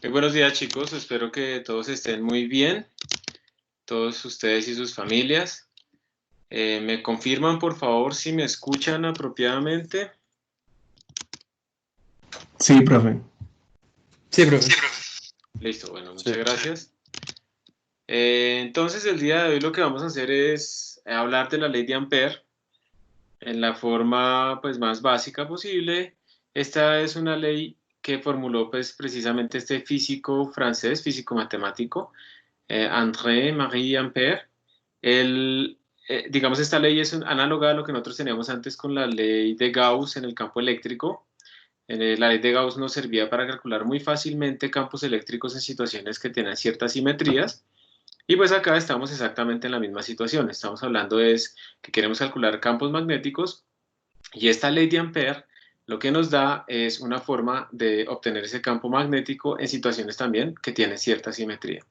Muy buenos días, chicos, espero que todos estén muy bien, todos ustedes y sus familias. ¿Me confirman, por favor, si me escuchan apropiadamente? Sí, profe. Sí, profe. Listo, bueno, Sí. muchas gracias. Entonces, el día de hoy lo que vamos a hacer es hablar de la ley de Ampère en la forma pues, más básica posible. Esta es una ley que formuló pues, precisamente este físico francés, físico matemático, André-Marie Ampère. Digamos, esta ley es análoga a lo que nosotros teníamos antes con la ley de Gauss en el campo eléctrico. La ley de Gauss nos servía para calcular muy fácilmente campos eléctricos en situaciones que tienen ciertas simetrías. Y pues acá estamos exactamente en la misma situación. Estamos hablando es que queremos calcular campos magnéticos y esta ley de Ampère lo que nos da es una forma de obtener ese campo magnético en situaciones también que tienen cierta simetría.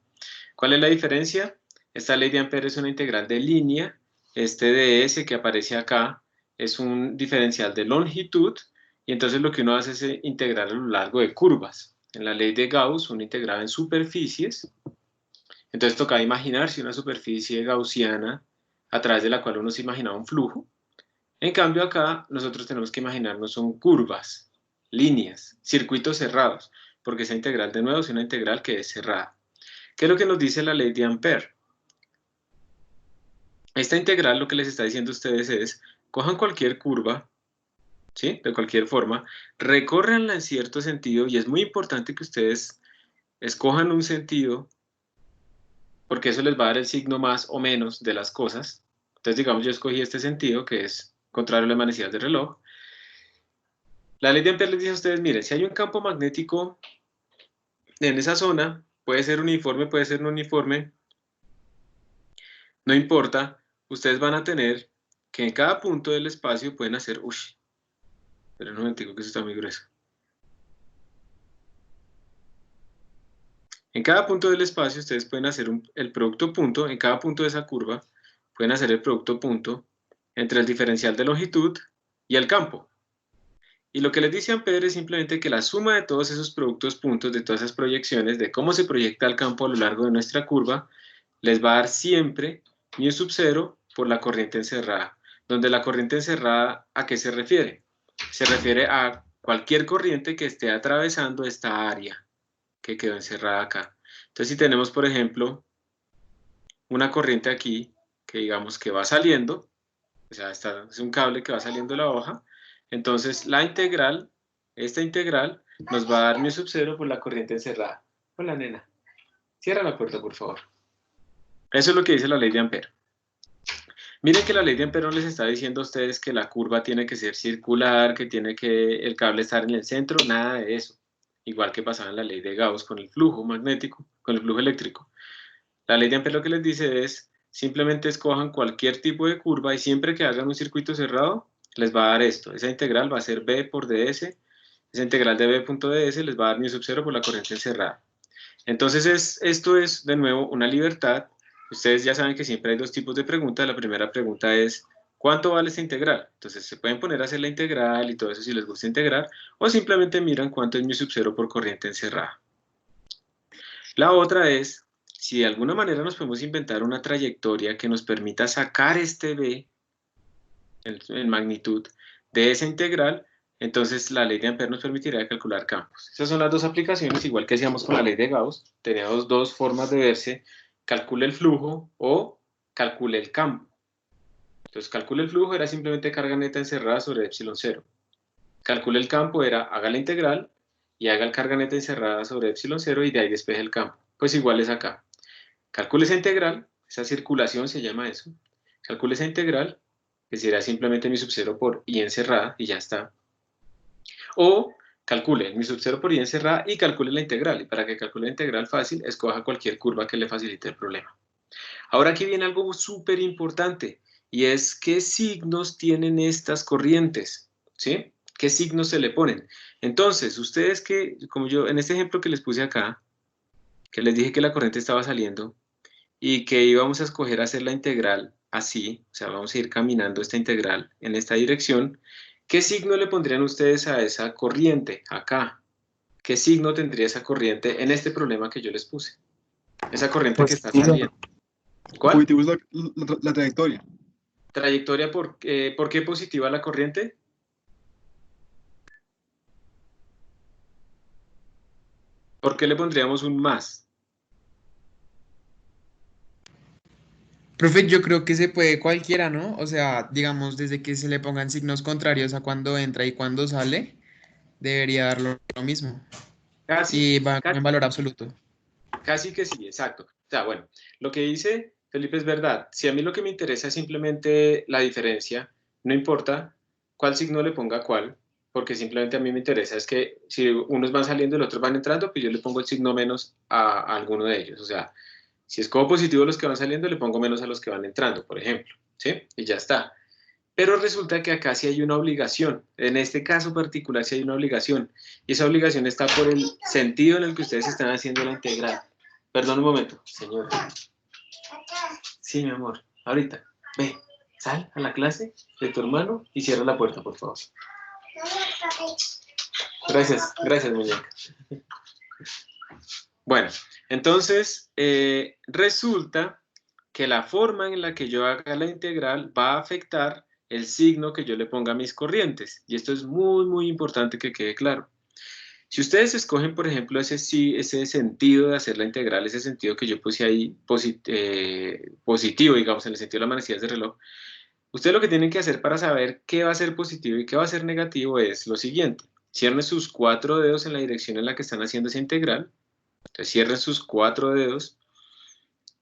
¿Cuál es la diferencia? Esta ley de Ampère es una integral de línea. Este ds que aparece acá es un diferencial de longitud y entonces lo que uno hace es integrar a lo largo de curvas. En la ley de Gauss uno integraba en superficies. Entonces toca imaginarse una superficie gaussiana a través de la cual uno se imaginaba un flujo. En cambio acá nosotros tenemos que imaginarnos son curvas, líneas, circuitos cerrados, porque esa integral de nuevo es una integral que es cerrada. ¿Qué es lo que nos dice la ley de Ampère? Esta integral lo que les está diciendo a ustedes es, cojan cualquier curva, ¿sí? De cualquier forma, recórranla en cierto sentido y es muy importante que ustedes escojan un sentido porque eso les va a dar el signo más o menos de las cosas. Entonces, digamos, yo escogí este sentido que es contrario a las manecillas del reloj. La ley de Ampère les dice a ustedes, miren, si hay un campo magnético en esa zona, puede ser uniforme, puede ser no uniforme, no importa, ustedes van a tener que en cada punto del espacio pueden hacer, pero un momentico que eso está muy grueso. En cada punto del espacio ustedes pueden hacer el producto punto, en cada punto de esa curva pueden hacer el producto punto entre el diferencial de longitud y el campo. Y lo que les dice Ampère es simplemente que la suma de todos esos productos puntos, de todas esas proyecciones, de cómo se proyecta el campo a lo largo de nuestra curva, les va a dar siempre μ sub 0 por la corriente encerrada. Donde la corriente encerrada, ¿a qué se refiere? Se refiere a cualquier corriente que esté atravesando esta área que quedó encerrada acá. Entonces, si tenemos, por ejemplo, una corriente aquí, que digamos que va saliendo, o sea, es un cable que va saliendo de la hoja, entonces la integral, esta integral, nos va a dar μ sub 0 por la corriente encerrada. Hola, nena. Cierra la puerta, por favor. Eso es lo que dice la ley de Ampère. Miren que la ley de Ampère no les está diciendo a ustedes que la curva tiene que ser circular, que tiene que el cable estar en el centro, nada de eso. Igual que pasaba en la ley de Gauss con el flujo magnético, con el flujo eléctrico. La ley de Ampère lo que les dice es, simplemente escojan cualquier tipo de curva y siempre que hagan un circuito cerrado, les va a dar esto. Esa integral va a ser b por ds, esa integral de b.ds les va a dar μ sub 0 por la corriente encerrada. Entonces, esto es, de nuevo, una libertad. Ustedes ya saben que siempre hay dos tipos de preguntas. La primera pregunta es, ¿cuánto vale esta integral? Entonces, se pueden poner a hacer la integral y todo eso si les gusta integrar, o simplemente miran cuánto es μ sub 0 por corriente encerrada. La otra es, si de alguna manera nos podemos inventar una trayectoria que nos permita sacar este b en magnitud de esa integral, entonces la ley de Ampère nos permitirá calcular campos. Esas son las dos aplicaciones, igual que hacíamos con la ley de Gauss. Teníamos dos formas de verse, calcule el flujo o calcule el campo. Entonces, calcule el flujo era simplemente carga neta encerrada sobre epsilon 0. Calcule el campo era haga la integral y haga el carga neta encerrada sobre epsilon 0 y de ahí despeje el campo. Pues igual es acá. Calcule esa integral, esa circulación se llama eso. Calcule esa integral, que será simplemente mi sub 0 por i encerrada y ya está. O calcule mi sub 0 por i encerrada y calcule la integral. Y para que calcule la integral fácil, escoja cualquier curva que le facilite el problema. Ahora aquí viene algo súper importante y es qué signos tienen estas corrientes, ¿sí? ¿Qué signos se le ponen? Entonces, ustedes que, como yo, en este ejemplo que les puse acá, que les dije que la corriente estaba saliendo y que íbamos a escoger hacer la integral así, o sea, vamos a ir caminando esta integral en esta dirección, ¿qué signo le pondrían ustedes a esa corriente acá? ¿qué signo tendría esa corriente en este problema que yo les puse? Esa corriente que está Positivo. saliendo. ¿Cuál? Positivo es la trayectoria. Trayectoria, ¿por qué positiva la corriente? ¿Por qué le pondríamos un más? Profe, yo creo que se puede cualquiera, ¿no? O sea, digamos, desde que se le pongan signos contrarios a cuando entra y cuando sale, debería dar lo mismo. Casi, Si va casi, en valor absoluto. casi que sí, exacto. O sea, bueno, lo que dice Felipe es verdad. Si a mí lo que me interesa es simplemente la diferencia, no importa cuál signo le ponga a cuál, porque simplemente a mí me interesa es que si unos van saliendo y los otros van entrando, pues yo le pongo el signo menos a alguno de ellos. O sea, si escojo positivo los que van saliendo, le pongo menos a los que van entrando, por ejemplo, ¿sí? Y ya está. Pero resulta que acá sí hay una obligación. En este caso particular sí hay una obligación. Y esa obligación está por el sentido en el que ustedes están haciendo la integral. Perdón un momento, señor. Sí, mi amor. Ahorita. Ve, sal a la clase de tu hermano y cierra la puerta, por favor. Gracias, gracias, muñeca. Bueno, entonces resulta que la forma en la que yo haga la integral va a afectar el signo que yo le ponga a mis corrientes. Y esto es muy, muy importante que quede claro. Si ustedes escogen, por ejemplo, ese sentido de hacer la integral, ese sentido que yo puse ahí positivo, digamos, en el sentido de las manecillas de reloj, ustedes lo que tienen que hacer para saber qué va a ser positivo y qué va a ser negativo es lo siguiente. Cierren sus 4 dedos en la dirección en la que están haciendo esa integral. Entonces cierren sus 4 dedos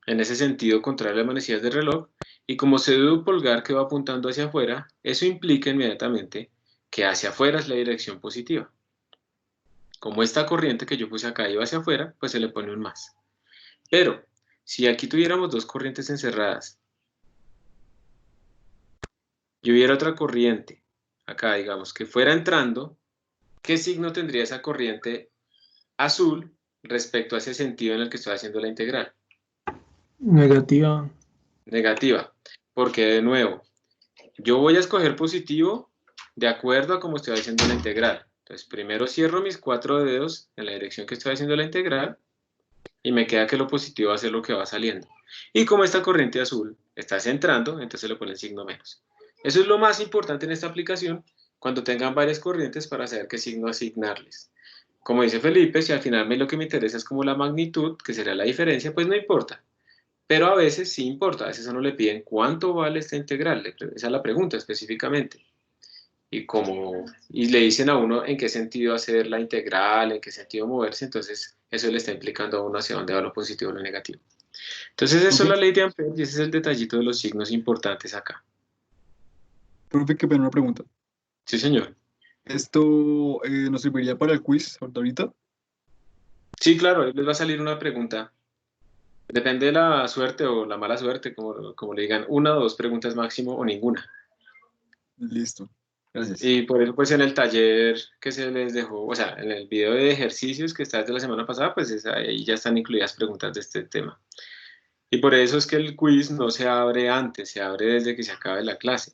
en ese sentido contrario a las manecillas del reloj, y como se ve un pulgar que va apuntando hacia afuera, eso implica inmediatamente que hacia afuera es la dirección positiva. Como esta corriente que yo puse acá iba hacia afuera, pues se le pone un más. Pero, si aquí tuviéramos dos corrientes encerradas, y hubiera otra corriente, acá digamos, que fuera entrando, ¿qué signo tendría esa corriente azul respecto a ese sentido en el que estoy haciendo la integral? Negativa. Negativa, porque de nuevo, yo voy a escoger positivo de acuerdo a cómo estoy haciendo la integral. Entonces, primero cierro mis 4 dedos en la dirección que estoy haciendo la integral y me queda que lo positivo va a ser lo que va saliendo. Y como esta corriente azul está entrando, entonces le ponen signo menos. Eso es lo más importante en esta aplicación cuando tengan varias corrientes para saber qué signo asignarles. Como dice Felipe, si al final lo que me interesa es como la magnitud, que sería la diferencia, pues no importa. Pero a veces sí importa, a veces a uno le piden cuánto vale esta integral, esa es la pregunta específicamente. Y le dicen a uno en qué sentido hacer la integral, en qué sentido moverse, entonces eso le está implicando a uno hacia dónde va lo positivo o lo negativo. Entonces eso es Ok. la ley de Ampère y ese es el detallito de los signos importantes acá. Profe, qué pena una pregunta. Sí, señor. ¿Esto nos serviría para el quiz ahorita? Sí, claro, ahí les va a salir una pregunta. Depende de la suerte o la mala suerte, como le digan, una o dos preguntas máximo o ninguna. Listo. Gracias. Y por eso, pues en el taller que se les dejó, o sea, en el video de ejercicios que está desde la semana pasada, pues ahí ya están incluidas preguntas de este tema. Y por eso es que el quiz no se abre antes, se abre desde que se acabe la clase.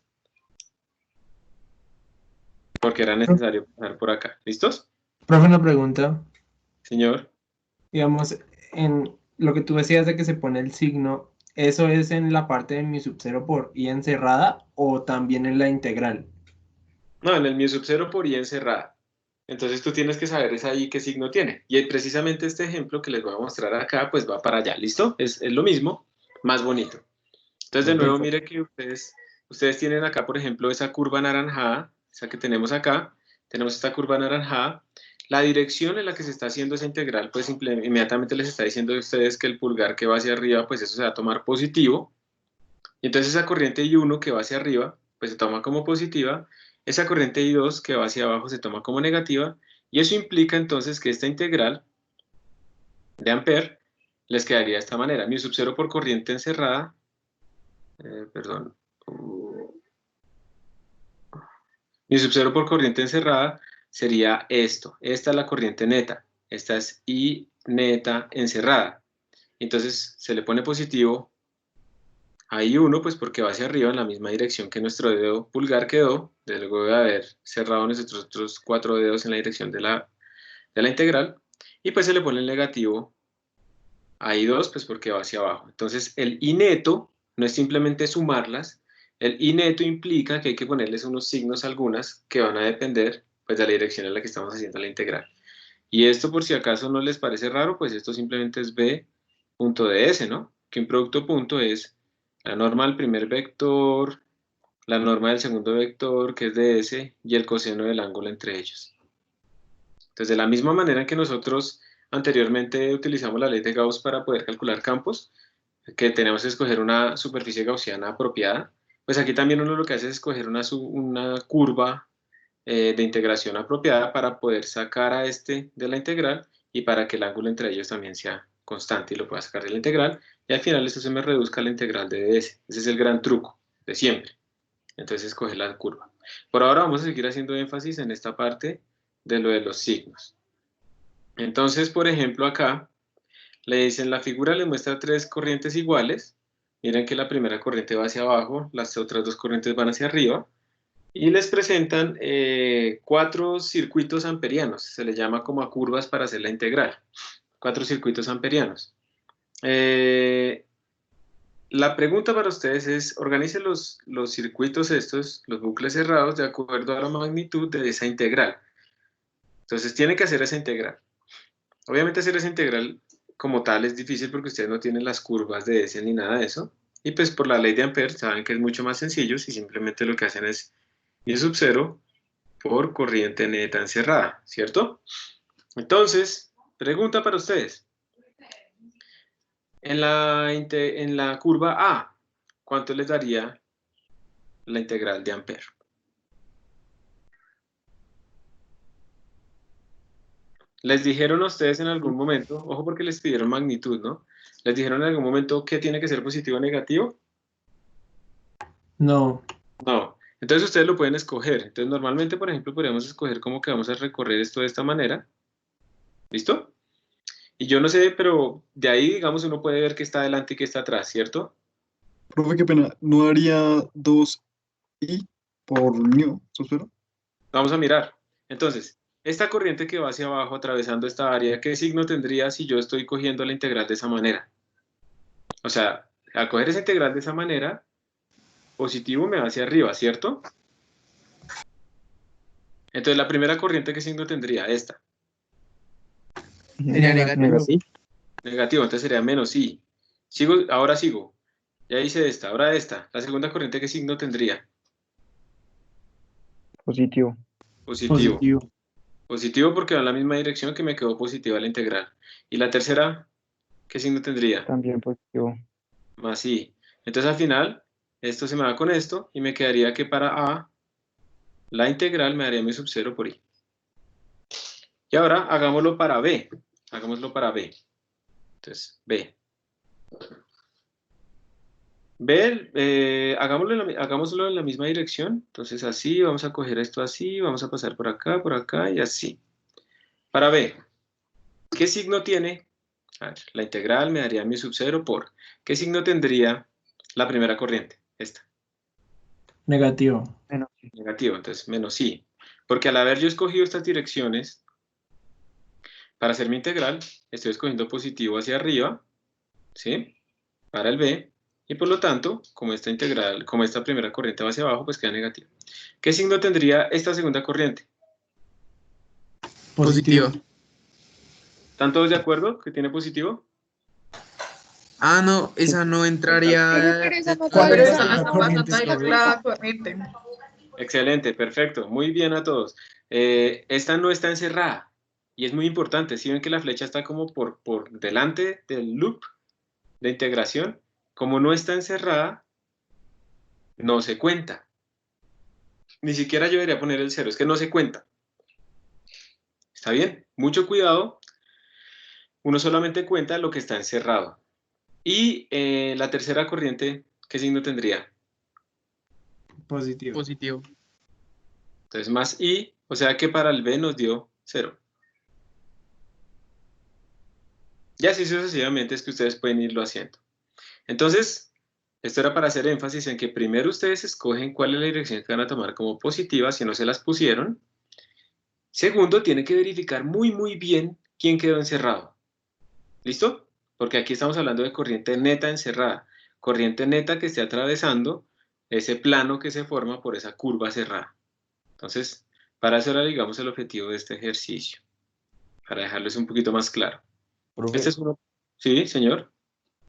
Porque era necesario pasar por acá. ¿Listos? Profe, una pregunta. Señor. Digamos, en lo que tú decías de que se pone el signo, ¿eso es en la parte de mi sub-0 por i encerrada o también en la integral? No, en el mi sub 0 por i encerrada. Entonces tú tienes que saber es ahí qué signo tiene. Y precisamente este ejemplo que les voy a mostrar acá, pues va para allá. ¿Listo? Es lo mismo, más bonito. Entonces, de nuevo, mire que ustedes tienen acá, por ejemplo, esa curva anaranjada, esa que tenemos acá. Tenemos esta curva anaranjada. La dirección en la que se está haciendo esa integral, pues inmediatamente les está diciendo a ustedes que el pulgar que va hacia arriba, pues eso se va a tomar positivo. Y entonces esa corriente I1 que va hacia arriba, pues se toma como positiva. Esa corriente I2 que va hacia abajo se toma como negativa. Y eso implica entonces que esta integral de Ampère les quedaría de esta manera. Mi sub 0 por corriente encerrada, perdón, mi sub 0 por corriente encerrada sería esto. Esta es la corriente neta. Esta es I neta encerrada. Entonces se le pone positivo a I1, pues porque va hacia arriba en la misma dirección que nuestro dedo pulgar quedó, luego de haber cerrado nuestros otros 4 dedos en la dirección de la integral, y pues se le pone el negativo a I2, pues porque va hacia abajo. Entonces el I neto no es simplemente sumarlas, el I neto implica que hay que ponerles unos signos algunas que van a depender pues de la dirección en la que estamos haciendo la integral. Y esto, por si acaso no les parece raro, pues esto simplemente es B punto de S, ¿no? Que un producto punto es la norma del primer vector, la norma del segundo vector, que es de S, y el coseno del ángulo entre ellos. Entonces, de la misma manera en que nosotros anteriormente utilizamos la ley de Gauss para poder calcular campos, que tenemos que escoger una superficie gaussiana apropiada, pues aquí también uno lo que hace es escoger una curva de integración apropiada para poder sacar a este de la integral y para que el ángulo entre ellos también sea constante y lo pueda sacar de la integral, y al final esto se me reduzca a la integral de ds. Ese es el gran truco de siempre. Entonces escoger la curva. Por ahora vamos a seguir haciendo énfasis en esta parte de lo de los signos. Entonces, por ejemplo, acá le dicen, la figura le muestra tres corrientes iguales. Miren que la primera corriente va hacia abajo, las otras dos corrientes van hacia arriba. Y les presentan 4 circuitos amperianos. Se les llama como a curvas para hacer la integral. 4 circuitos amperianos. La pregunta para ustedes es, organicen los circuitos estos, los bucles cerrados, de acuerdo a la magnitud de esa integral. Entonces tienen que hacer esa integral. Obviamente hacer esa integral como tal es difícil porque ustedes no tienen las curvas de S ni nada de eso. Y pues por la ley de Ampère saben que es mucho más sencillo si simplemente lo que hacen es I sub 0 por corriente neta encerrada, ¿cierto? Entonces, pregunta para ustedes. En la curva A, ¿cuánto les daría la integral de Ampère? Les dijeron a ustedes en algún momento, ojo porque les pidieron magnitud, ¿no? Les dijeron en algún momento que tiene que ser positivo o negativo. No. No. Entonces ustedes lo pueden escoger. Entonces normalmente, por ejemplo, podríamos escoger como que vamos a recorrer esto de esta manera. ¿Listo? Y yo no sé, pero de ahí, digamos, uno puede ver que está adelante y que está atrás, ¿cierto? Profe, qué pena, ¿no haría 2i por μ, ¿suspiro? Vamos a mirar. Entonces, esta corriente que va hacia abajo atravesando esta área, ¿qué signo tendría si yo estoy cogiendo la integral de esa manera? O sea, al coger esa integral de esa manera, positivo me va hacia arriba, ¿cierto? Entonces, la primera corriente, ¿qué signo tendría? Esta. Sería negativo. Negativo, entonces sería menos i. Ahora sigo. Ya hice esta, ahora esta. La segunda corriente, ¿qué signo tendría? Positivo. Positivo. Positivo porque va en la misma dirección que me quedó positiva la integral. Y la tercera, ¿qué signo tendría? También positivo. Más i. Entonces al final, esto se me va con esto y me quedaría que para a, la integral me daría m sub 0 por i. Y ahora hagámoslo para b. Hagámoslo para b. Entonces, b. B, hagámoslo en la misma dirección. Entonces así, vamos a coger esto así, vamos a pasar por acá y así. Para B, ¿qué signo tiene? A ver, la integral me daría mi sub 0 por... ¿Qué signo tendría la primera corriente? Esta. Negativo. Menos. Negativo, entonces menos i. Porque al haber yo escogido estas direcciones, para hacer mi integral, estoy escogiendo positivo hacia arriba, ¿sí? Para el B. Y por lo tanto, como esta integral, como esta primera corriente va hacia abajo, pues queda negativa. ¿Qué signo tendría esta segunda corriente? Positivo. ¿Están todos de acuerdo que tiene positivo? Ah, no, esa no entraría. Pero esa no ¿Cuál puede es ser la corriente sobre? la corriente. Excelente, perfecto. Muy bien a todos. Esta no está encerrada. Y es muy importante. Si ven que la flecha está como por delante del loop de integración, como no está encerrada, no se cuenta. Ni siquiera yo debería poner el 0, es que no se cuenta. ¿Está bien? Mucho cuidado. Uno solamente cuenta lo que está encerrado. Y la tercera corriente, ¿qué signo tendría? Positivo. Positivo. Entonces más i, o sea que para el b nos dio 0. Y así sucesivamente es que ustedes pueden irlo haciendo. Entonces, esto era para hacer énfasis en que primero ustedes escogen cuál es la dirección que van a tomar como positiva, si no se las pusieron. Segundo, tiene que verificar muy bien quién quedó encerrado. ¿Listo? Porque aquí estamos hablando de corriente neta encerrada. Corriente neta que esté atravesando ese plano que se forma por esa curva cerrada. Entonces, para eso era, digamos, el objetivo de este ejercicio. Para dejarles un poquito más claro. Profe, Este es uno. Sí, señor.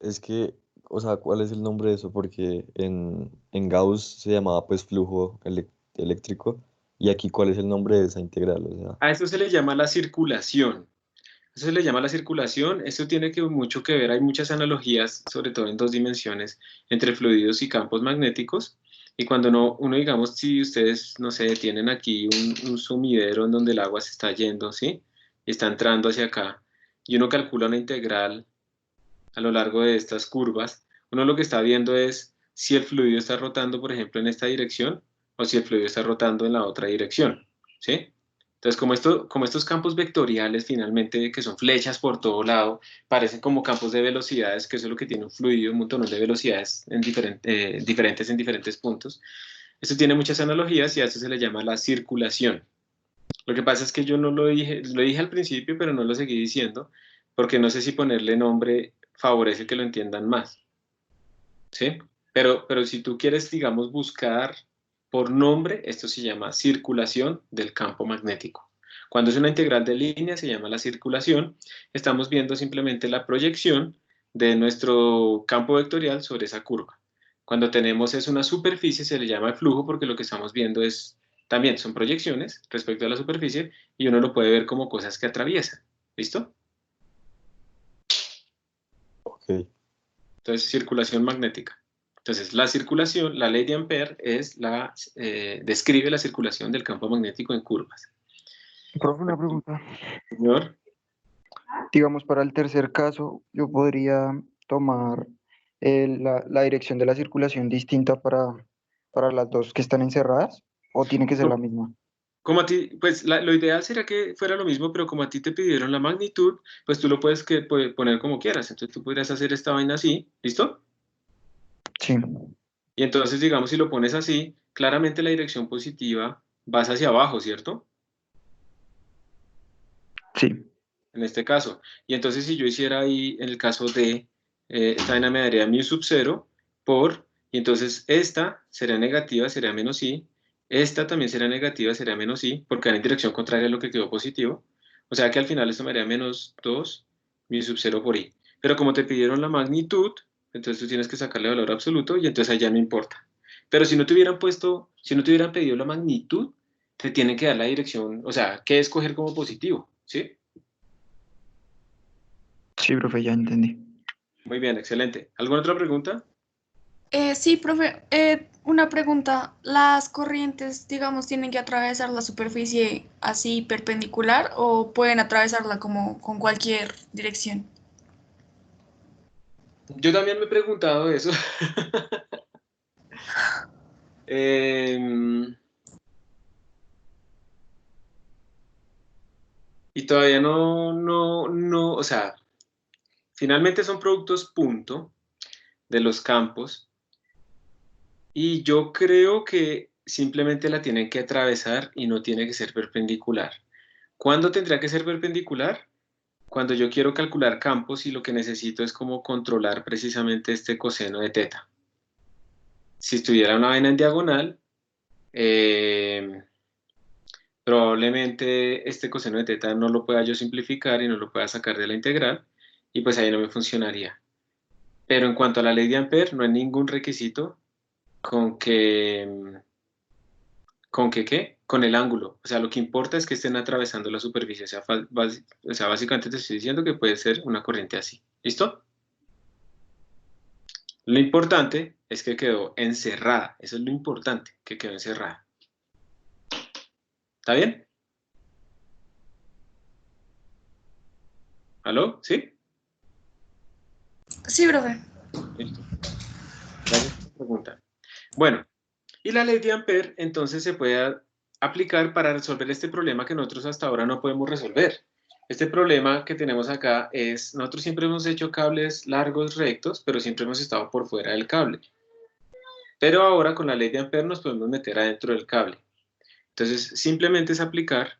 es que, o sea, ¿cuál es el nombre de eso? Porque en Gauss se llamaba pues flujo eléctrico, y aquí ¿cuál es el nombre de esa integral? O sea, A eso se le llama la circulación. Eso se le llama la circulación. Esto tiene mucho que ver, hay muchas analogías, sobre todo en dos dimensiones, entre fluidos y campos magnéticos. Y cuando uno, digamos, si ustedes, no sé, tienen aquí un sumidero en donde el agua se está yendo, ¿sí? Y está entrando hacia acá, y uno calcula una integral a lo largo de estas curvas, uno lo que está viendo es si el fluido está rotando, por ejemplo, en esta dirección, o si el fluido está rotando en la otra dirección, ¿sí? Entonces, como estos campos vectoriales finalmente, que son flechas por todo lado, parecen como campos de velocidades, que eso es lo que tiene un fluido, un montón de velocidades diferentes en diferentes puntos. Esto tiene muchas analogías y a eso se le llama la circulación. Lo que pasa es que yo no lo dije al principio, pero no lo seguí diciendo, porque no sé si ponerle nombre favorece que lo entiendan más, ¿sí? Pero si tú quieres, digamos, buscar por nombre, esto se llama circulación del campo magnético. Cuando es una integral de línea, se llama la circulación. Estamos viendo simplemente la proyección de nuestro campo vectorial sobre esa curva. Cuando tenemos es una superficie, se le llama el flujo, porque lo que estamos viendo es, también son proyecciones respecto a la superficie, y uno lo puede ver como cosas que atraviesan. ¿Listo? ok. Entonces, circulación magnética. Entonces, la circulación, la ley de Ampère describe la circulación del campo magnético en curvas. Profe, una pregunta. Señor, Digamos, para el tercer caso, yo podría tomar la dirección de la circulación distinta para las dos que están encerradas, o tiene que ser la misma. como a ti, pues lo ideal sería que fuera lo mismo, pero como a ti te pidieron la magnitud, pues tú lo puedes poner como quieras. Entonces tú podrías hacer esta vaina así, ¿listo? Sí, Y entonces, digamos, si lo pones así, claramente la dirección positiva vas hacia abajo, ¿cierto? sí. En este caso. Y entonces si yo hiciera ahí, en el caso de, esta vaina me daría mu sub 0 y entonces esta sería negativa, sería menos i, esta también será negativa, sería menos i, porque van en dirección contraria a lo que quedó positivo. O sea que al final esto me haría menos 2 mu sub 0 por i. Pero como te pidieron la magnitud, entonces tú tienes que sacarle valor absoluto y entonces ahí ya no importa. Pero si no te hubieran puesto, si no te hubieran pedido la magnitud, te tienen que dar la dirección, o sea, qué escoger como positivo, ¿sí? Sí, profe, ya entendí. Muy bien, excelente. ¿Alguna otra pregunta? Sí, profe, una pregunta. ¿Las corrientes, digamos, tienen que atravesar la superficie así perpendicular o pueden atravesarla como con cualquier dirección? Yo también me he preguntado eso. Em, y todavía o sea, finalmente son productos punto de los campos y yo creo que simplemente la tienen que atravesar y no tiene que ser perpendicular. ¿Cuándo tendría que ser perpendicular? Cuando yo quiero calcular campos y lo que necesito es como controlar precisamente este coseno de teta. Si estuviera una vaina en diagonal, probablemente este coseno de teta no lo pueda yo simplificar y no lo pueda sacar de la integral, y pues ahí no me funcionaría. Pero en cuanto a la ley de Ampère, no hay ningún requisito con que, ¿qué? Con el ángulo. O sea, lo que importa es que estén atravesando la superficie. O sea, básicamente te estoy diciendo que puede ser una corriente así. ¿Listo? Lo importante es que quedó encerrada. Eso es lo importante, que quedó encerrada. ¿Está bien? ¿Aló? ¿Sí? Sí, profe. Listo. Gracias por la pregunta. Bueno, y la ley de Ampère entonces se puede aplicar para resolver este problema que nosotros hasta ahora no podemos resolver. Este problema que tenemos acá es, nosotros siempre hemos hecho cables largos, rectos, pero siempre hemos estado por fuera del cable. Pero ahora con la ley de Ampère nos podemos meter adentro del cable. Entonces simplemente es aplicar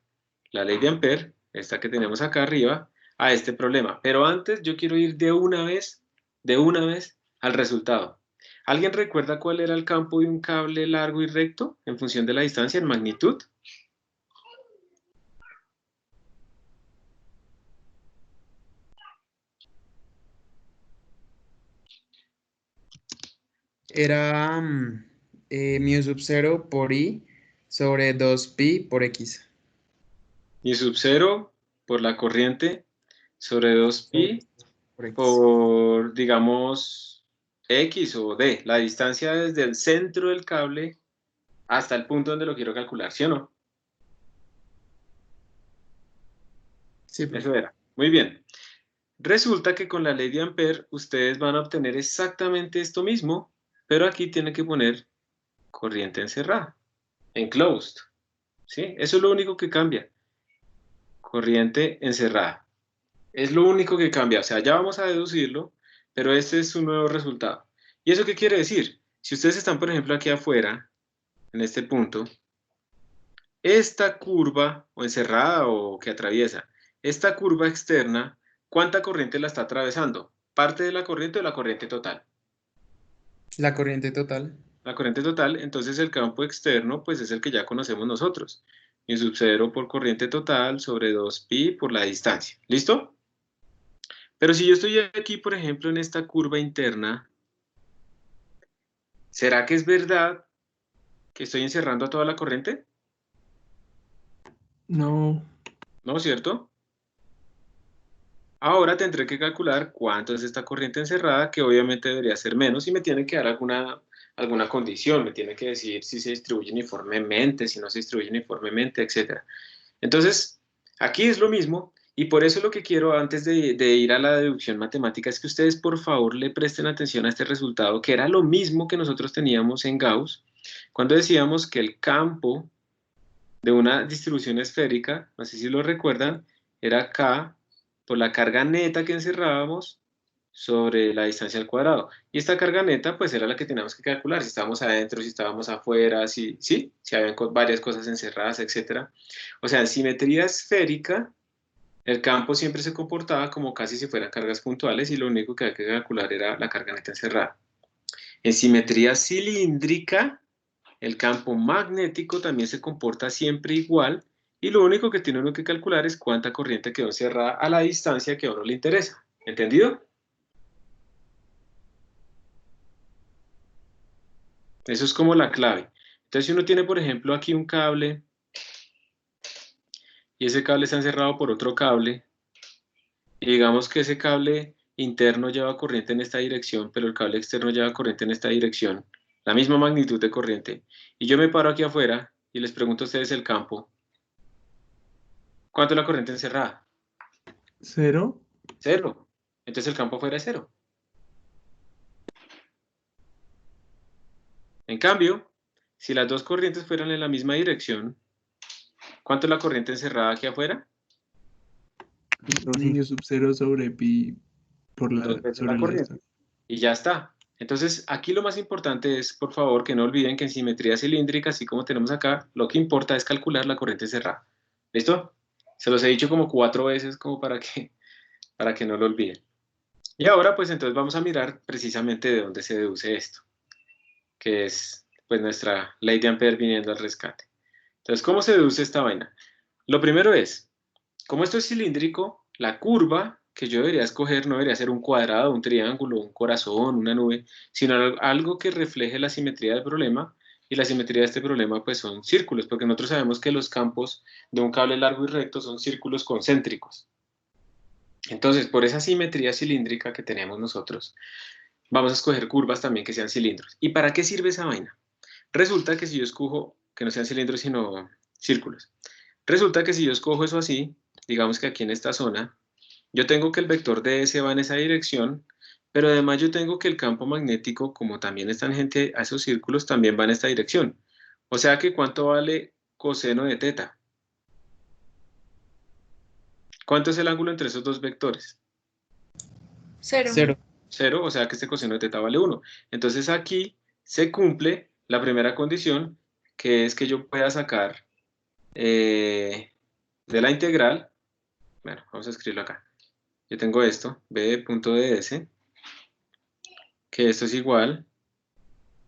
la ley de Ampère, esta que tenemos acá arriba, a este problema. Pero antes yo quiero ir de una vez al resultado. ¿Alguien recuerda cuál era el campo de un cable largo y recto en función de la distancia en magnitud? Era mu sub 0 por i sobre 2pi por x. Y sub 0 por la corriente sobre 2pi Por x. por, digamos, x o d, la distancia desde el centro del cable hasta el punto donde lo quiero calcular, ¿sí o no? Sí, profe. Eso era. Muy bien. Resulta que con la ley de Ampère ustedes van a obtener exactamente esto mismo, pero aquí tienen que poner corriente encerrada, enclosed, ¿sí? Eso es lo único que cambia. Corriente encerrada. Es lo único que cambia, o sea, ya vamos a deducirlo, pero este es su nuevo resultado. ¿Y eso qué quiere decir? Si ustedes están, por ejemplo, aquí afuera, en este punto, esta curva, o encerrada o que atraviesa, esta curva externa, ¿cuánta corriente la está atravesando? ¿Parte de la corriente o la corriente total? La corriente total. La corriente total, entonces el campo externo, pues es el que ya conocemos nosotros. Mi sub 0 por corriente total sobre 2pi por la distancia. ¿Listo? Pero si yo estoy aquí, por ejemplo, en esta curva interna, ¿será que es verdad que estoy encerrando a toda la corriente? No. ¿No, cierto? Ahora tendré que calcular cuánto es esta corriente encerrada, que obviamente debería ser menos, y me tiene que dar alguna condición, me tiene que decir si se distribuye uniformemente, si no se distribuye uniformemente, etc. Entonces, aquí es lo mismo, y por eso lo que quiero antes de ir a la deducción matemática es que ustedes por favor le presten atención a este resultado, que era lo mismo que nosotros teníamos en Gauss, cuando decíamos que el campo de una distribución esférica, no sé si lo recuerdan, era K por la carga neta que encerrábamos sobre la distancia al cuadrado. Y esta carga neta, pues era la que teníamos que calcular, si estábamos adentro, si estábamos afuera, si habían varias cosas encerradas, etc. O sea, en simetría esférica, el campo siempre se comportaba como casi si fueran cargas puntuales y lo único que había que calcular era la carga neta encerrada. En simetría cilíndrica, el campo magnético también se comporta siempre igual y lo único que tiene uno que calcular es cuánta corriente quedó encerrada a la distancia que a uno le interesa. ¿Entendido? Eso es como la clave. Entonces, si uno tiene, por ejemplo, aquí un cable y ese cable está encerrado por otro cable, y digamos que ese cable interno lleva corriente en esta dirección, pero el cable externo lleva corriente en esta dirección, la misma magnitud de corriente, y yo me paro aquí afuera y les pregunto a ustedes el campo, ¿cuánto es la corriente encerrada? 0. Cero. Entonces el campo afuera es cero. En cambio, si las dos corrientes fueran en la misma dirección, ¿cuánto es la corriente encerrada aquí afuera? Mu sub 0 sobre pi por la, Dos veces sobre la la corriente. distancia. Y ya está. Entonces, aquí lo más importante es, por favor, que no olviden que en simetría cilíndrica, así como tenemos acá, lo que importa es calcular la corriente encerrada. ¿Listo? Se los he dicho como 4 veces como para que no lo olviden. Y ahora, pues entonces vamos a mirar precisamente de dónde se deduce esto, que es pues nuestra ley de Ampère viniendo al rescate. Entonces, ¿cómo se deduce esta vaina? Lo primero es, como esto es cilíndrico, la curva que yo debería escoger no debería ser un cuadrado, un triángulo, un corazón, una nube, sino algo que refleje la simetría del problema, y la simetría de este problema pues son círculos, porque nosotros sabemos que los campos de un cable largo y recto son círculos concéntricos. Entonces, por esa simetría cilíndrica que tenemos nosotros, vamos a escoger curvas también que sean cilindros. ¿Y para qué sirve esa vaina? Resulta que si yo escojo, que no sean cilindros sino círculos, resulta que si yo escojo eso así, digamos que aquí en esta zona, yo tengo que el vector ds va en esa dirección, pero además yo tengo que el campo magnético, como también es tangente a esos círculos, también va en esta dirección. O sea que ¿cuánto vale coseno de teta? ¿Cuánto es el ángulo entre esos dos vectores? 0. 0. 0, o sea que este coseno de teta vale 1. Entonces aquí se cumple la primera condición, que es que yo pueda sacar de la integral, bueno, vamos a escribirlo acá. Yo tengo esto, b.ds, que esto es igual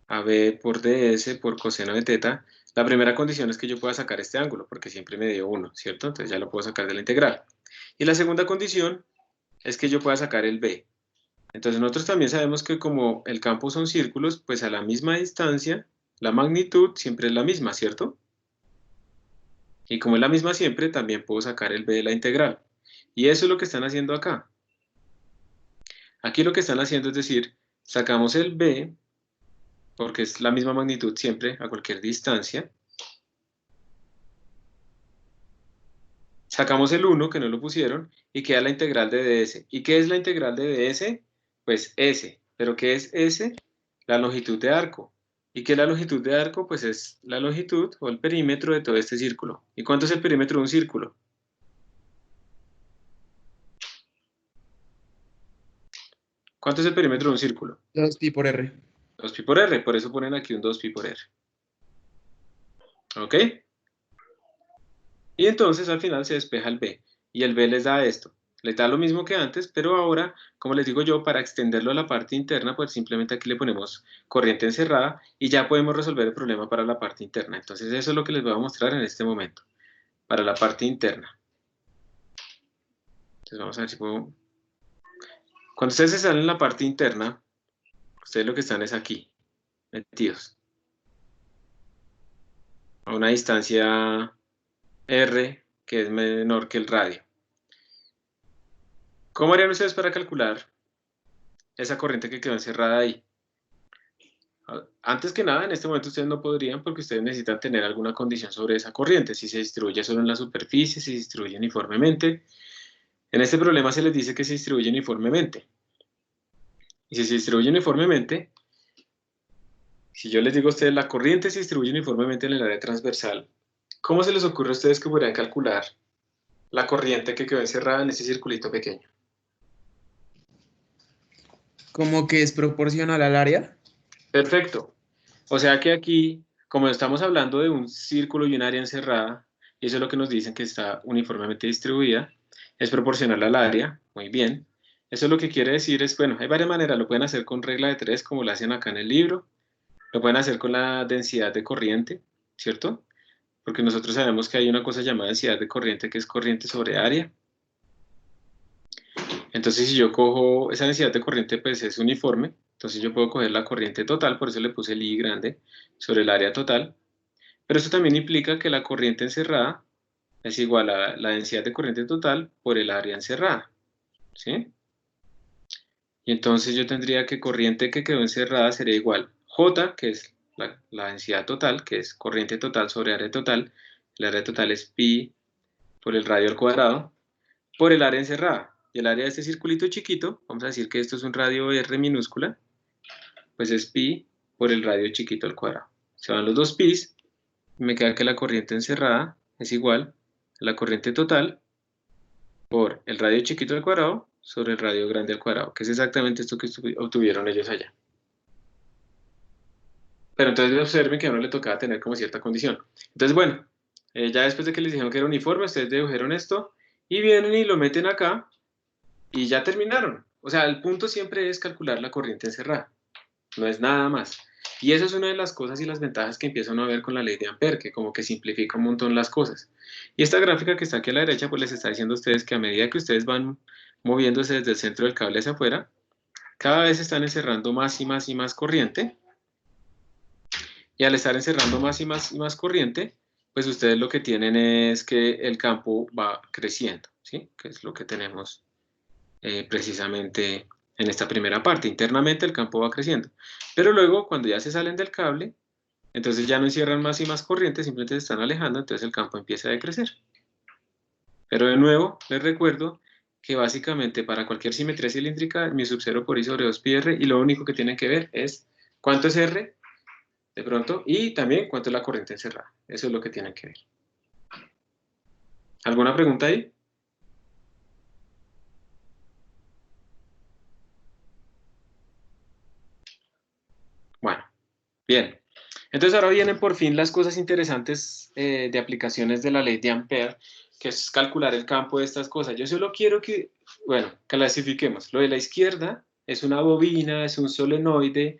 a b por ds por coseno de teta. La primera condición es que yo pueda sacar este ángulo, porque siempre me dio 1, ¿cierto? Entonces ya lo puedo sacar de la integral. Y la segunda condición es que yo pueda sacar el b. Entonces nosotros también sabemos que como el campo son círculos, pues a la misma distancia, la magnitud siempre es la misma, ¿cierto? Y como es la misma siempre, también puedo sacar el b de la integral. Y eso es lo que están haciendo acá. Aquí lo que están haciendo es decir, sacamos el b, porque es la misma magnitud siempre, a cualquier distancia. Sacamos el 1, que no lo pusieron, y queda la integral de ds. ¿Y qué es la integral de ds? Pues s. ¿Pero qué es s? La longitud de arco. ¿Y qué es la longitud de arco? Pues es la longitud o el perímetro de todo este círculo. ¿Y cuánto es el perímetro de un círculo? ¿Cuánto es el perímetro de un círculo? 2pi por r. 2pi por r, por eso ponen aquí un 2pi por r. ¿Ok? Y entonces al final se despeja el b, y el b les da esto. Les da lo mismo que antes, pero ahora, como les digo yo, para extenderlo a la parte interna, pues simplemente aquí le ponemos corriente encerrada, y ya podemos resolver el problema para la parte interna. Entonces eso es lo que les voy a mostrar en este momento, para la parte interna. Entonces vamos a ver si puedo... Cuando ustedes están en la parte interna, ustedes lo que están es aquí, metidos, a una distancia r que es menor que el radio. ¿Cómo harían ustedes para calcular esa corriente que quedó encerrada ahí? Antes que nada, en este momento ustedes no podrían porque ustedes necesitan tener alguna condición sobre esa corriente, si se distribuye solo en la superficie, si se distribuye uniformemente. En este problema se les dice que se distribuye uniformemente. Y si se distribuye uniformemente, si yo les digo a ustedes la corriente se distribuye uniformemente en el área transversal, ¿cómo se les ocurre a ustedes que podrían calcular la corriente que quedó encerrada en ese circulito pequeño? ¿Como que es proporcional al área? Perfecto. O sea que aquí, como estamos hablando de un círculo y un área encerrada, y eso es lo que nos dicen que está uniformemente distribuida, es proporcional al área, muy bien. Eso lo que quiere decir es, bueno, hay varias maneras, lo pueden hacer con regla de 3, como lo hacen acá en el libro, lo pueden hacer con la densidad de corriente, ¿cierto? Porque nosotros sabemos que hay una cosa llamada densidad de corriente, que es corriente sobre área. Entonces, si yo cojo esa densidad de corriente, pues es uniforme. Entonces yo puedo coger la corriente total, por eso le puse el I grande, sobre el área total. Pero eso también implica que la corriente encerrada es igual a la densidad de corriente total por el área encerrada. ¿Sí? Y entonces yo tendría que corriente que quedó encerrada sería igual J, que es la densidad total, que es corriente total sobre área total. El área total es pi por el radio al cuadrado, por el área encerrada. Y el área de este circulito chiquito, vamos a decir que esto es un radio R minúscula, pues es pi por el radio chiquito al cuadrado. Se van los dos pis, y me queda que la corriente encerrada es igual a la corriente total por el radio chiquito al cuadrado sobre el radio grande al cuadrado, que es exactamente esto que obtuvieron ellos allá. Pero entonces observen que a uno le tocaba tener como cierta condición. Entonces, bueno, ya después de que les dijeron que era uniforme, ustedes dedujeron esto, y vienen y lo meten acá, y ya terminaron. O sea, el punto siempre es calcular la corriente encerrada. No es nada más. Y eso es una de las cosas y las ventajas que empiezan a ver con la ley de Ampère, que como que simplifica un montón las cosas. Y esta gráfica que está aquí a la derecha, pues les está diciendo a ustedes que a medida que ustedes van moviéndose desde el centro del cable hacia afuera, cada vez están encerrando más y más y más corriente. Y al estar encerrando más y más y más corriente, pues ustedes lo que tienen es que el campo va creciendo, ¿sí? Que es lo que tenemos precisamente en esta primera parte. Internamente el campo va creciendo. Pero luego, cuando ya se salen del cable, entonces ya no encierran más y más corriente, simplemente se están alejando, entonces el campo empieza a decrecer. Pero de nuevo, les recuerdo que básicamente para cualquier simetría cilíndrica, mi sub 0 por I sobre 2πr, y lo único que tienen que ver es cuánto es R, de pronto, y también cuánto es la corriente encerrada. Eso es lo que tienen que ver. ¿Alguna pregunta ahí? Bueno, bien. Entonces ahora vienen por fin las cosas interesantes de aplicaciones de la ley de Ampère, que es calcular el campo de estas cosas. Yo solo quiero que, bueno, clasifiquemos. Lo de la izquierda es una bobina, es un solenoide,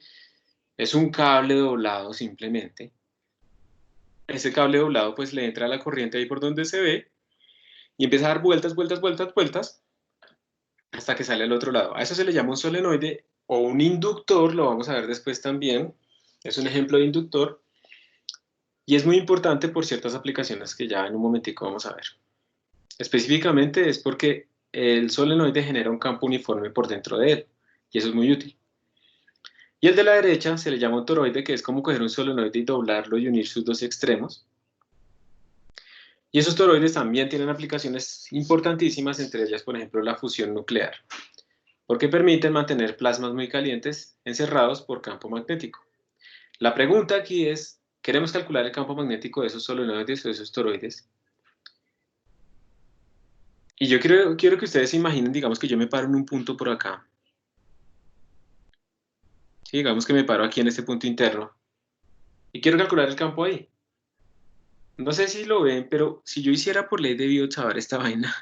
es un cable doblado simplemente. Ese cable doblado pues le entra la corriente ahí por donde se ve y empieza a dar vueltas, vueltas, vueltas, vueltas hasta que sale al otro lado. A eso se le llama un solenoide o un inductor, lo vamos a ver después también. Es un ejemplo de inductor y es muy importante por ciertas aplicaciones que ya en un momentico vamos a ver. Específicamente es porque el solenoide genera un campo uniforme por dentro de él y eso es muy útil. Y el de la derecha se le llama un toroide, que es como coger un solenoide y doblarlo y unir sus dos extremos. Y esos toroides también tienen aplicaciones importantísimas, entre ellas, por ejemplo, la fusión nuclear, porque permiten mantener plasmas muy calientes encerrados por campo magnético. La pregunta aquí es, ¿queremos calcular el campo magnético de esos solenoides o de esos toroides? Y yo quiero que ustedes se imaginen, digamos que yo me paro en un punto por acá. Sí, digamos que me paro aquí en este punto interno y quiero calcular el campo ahí. No sé si lo ven, pero si yo hiciera por ley de Biot-Savart esta vaina,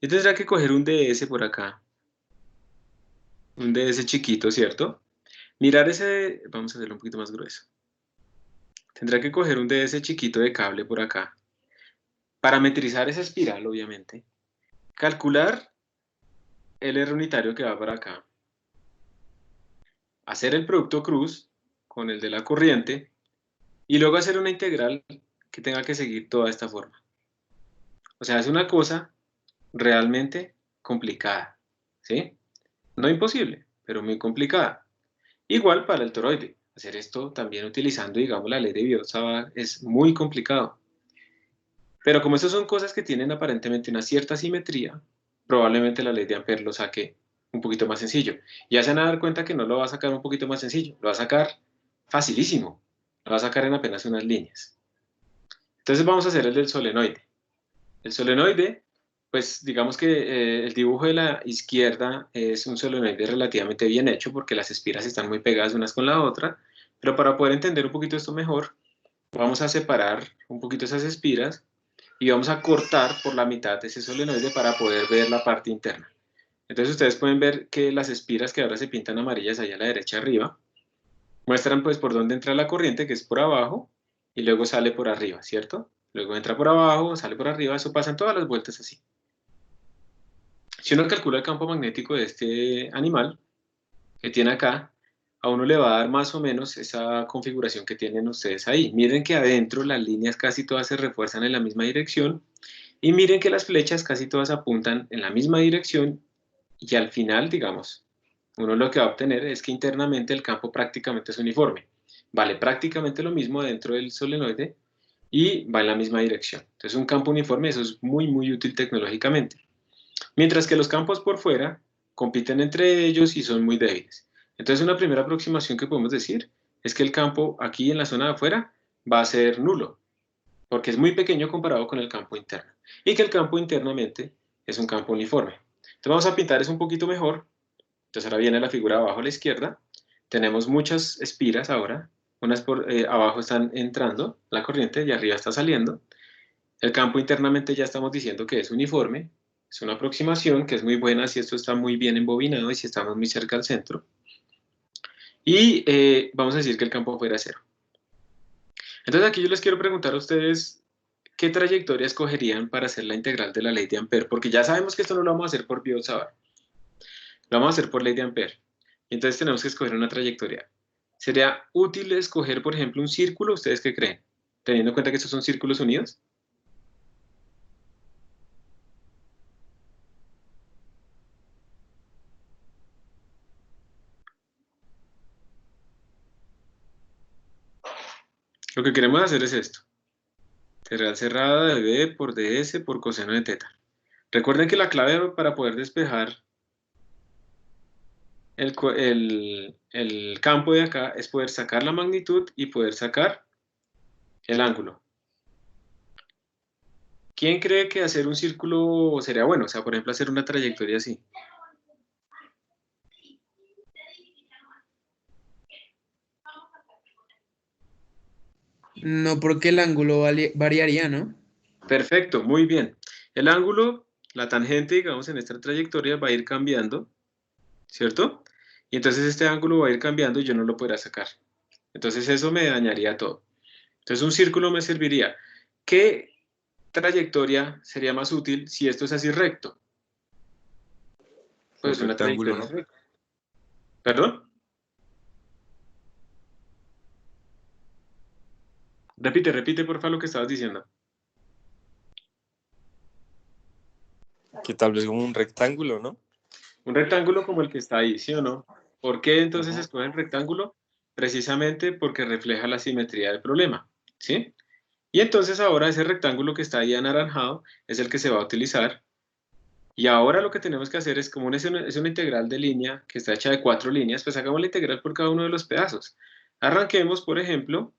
yo tendría que coger un DS por acá. Un DS chiquito, ¿cierto? Mirar ese, vamos a hacerlo un poquito más grueso. Tendrá que coger un DS chiquito de cable por acá. Parametrizar esa espiral, obviamente. Calcular el R unitario que va para acá. Hacer el producto cruz con el de la corriente. Y luego hacer una integral que tenga que seguir toda esta forma. O sea, es una cosa realmente complicada, ¿sí? No imposible, pero muy complicada. Igual para el toroide. Hacer esto también utilizando, digamos, la ley de Biot-Savart es muy complicado. Pero como estas son cosas que tienen aparentemente una cierta simetría, probablemente la ley de Ampère lo saque un poquito más sencillo. Y ya se van a dar cuenta que no lo va a sacar un poquito más sencillo, lo va a sacar facilísimo. Lo va a sacar en apenas unas líneas. Entonces vamos a hacer el del solenoide. El solenoide, pues digamos que el dibujo de la izquierda es un solenoide relativamente bien hecho porque las espiras están muy pegadas unas con la otra, pero para poder entender un poquito esto mejor, vamos a separar un poquito esas espiras y vamos a cortar por la mitad ese solenoide para poder ver la parte interna. Entonces ustedes pueden ver que las espiras que ahora se pintan amarillas allá a la derecha arriba, muestran pues por dónde entra la corriente, que es por abajo, y luego sale por arriba, ¿cierto? Luego entra por abajo, sale por arriba, eso pasa en todas las vueltas así. Si uno calcula el campo magnético de este animal, que tiene acá, a uno le va a dar más o menos esa configuración que tienen ustedes ahí. Miren que adentro las líneas casi todas se refuerzan en la misma dirección, y miren que las flechas casi todas apuntan en la misma dirección, y al final, digamos, uno lo que va a obtener es que internamente el campo prácticamente es uniforme. Vale prácticamente lo mismo dentro del solenoide y va en la misma dirección. Entonces un campo uniforme, eso es muy, muy útil tecnológicamente. Mientras que los campos por fuera compiten entre ellos y son muy débiles. Entonces una primera aproximación que podemos decir es que el campo aquí en la zona de afuera va a ser nulo, porque es muy pequeño comparado con el campo interno. Y que el campo internamente es un campo uniforme. Entonces vamos a pintar eso un poquito mejor. Entonces ahora viene la figura abajo a la izquierda. Tenemos muchas espiras ahora. Unas por abajo están entrando la corriente y arriba está saliendo. El campo internamente ya estamos diciendo que es uniforme. Es una aproximación que es muy buena si esto está muy bien embobinado y si estamos muy cerca al centro. Y vamos a decir que el campo afuera es cero. Entonces aquí yo les quiero preguntar a ustedes qué trayectoria escogerían para hacer la integral de la ley de Ampère, porque ya sabemos que esto no lo vamos a hacer por Biot-Savart. Lo vamos a hacer por ley de Ampère. Y entonces tenemos que escoger una trayectoria. ¿Sería útil escoger, por ejemplo, un círculo? ¿Ustedes qué creen? Teniendo en cuenta que estos son círculos unidos. Lo que queremos hacer es esto. Integral cerrada de b por ds por coseno de teta. Recuerden que la clave para poder despejar el campo de acá es poder sacar la magnitud y poder sacar el ángulo. ¿Quién cree que hacer un círculo sería bueno? O sea, por ejemplo, hacer una trayectoria así. No, porque el ángulo variaría, ¿no? Perfecto, muy bien. El ángulo, la tangente, digamos, en esta trayectoria va a ir cambiando, ¿cierto? Y entonces este ángulo va a ir cambiando y yo no lo podré sacar. Entonces eso me dañaría todo. Entonces un círculo me serviría. ¿Qué trayectoria sería más útil si esto es así recto? Pues una rectángulo, trayectoria ¿no? recta. ¿Perdón? Repite, por favor, lo que estabas diciendo. Que tal vez como un rectángulo, ¿no? Un rectángulo como el que está ahí, ¿sí o no? ¿Por qué entonces Ujú. escogen rectángulo? Precisamente porque refleja la simetría del problema, ¿sí? Y entonces ahora ese rectángulo que está ahí anaranjado es el que se va a utilizar. Y ahora lo que tenemos que hacer es, como es una integral de línea que está hecha de 4 líneas, pues hagamos la integral por cada uno de los pedazos. Arranquemos, por ejemplo,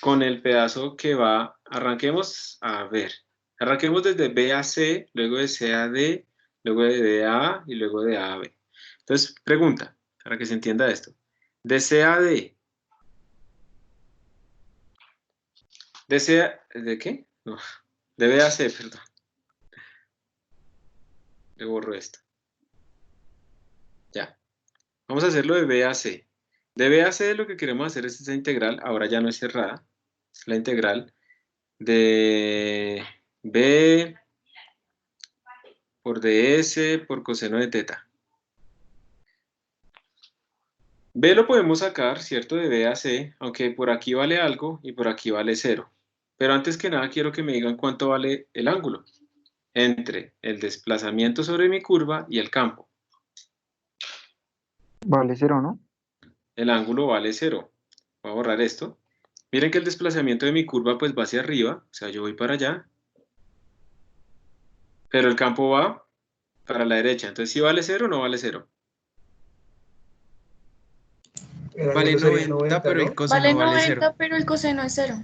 con el pedazo que va, arranquemos desde B a C, luego de C a D, luego de D a A y luego de A a B. Entonces, pregunta, para que se entienda esto. De C a D. De C a, ¿de qué? No, de B a C, perdón. Le borro esto. Ya. Vamos a hacerlo de B a C. De B a C lo que queremos hacer es esa integral, ahora ya no es cerrada, es la integral de B por ds por coseno de teta. B lo podemos sacar, ¿cierto? De B a C, aunque por aquí vale algo y por aquí vale 0. Pero antes que nada quiero que me digan cuánto vale el ángulo entre el desplazamiento sobre mi curva y el campo. Vale 0, ¿no? El ángulo vale 0. Voy a borrar esto. Miren que el desplazamiento de mi curva pues va hacia arriba, o sea, yo voy para allá. Pero el campo va para la derecha. Entonces, ¿sí vale 0 o no vale 0? El Vale ángulo sería 90, pero el ¿no? coseno Vale vale 90, 0. pero el coseno es 0.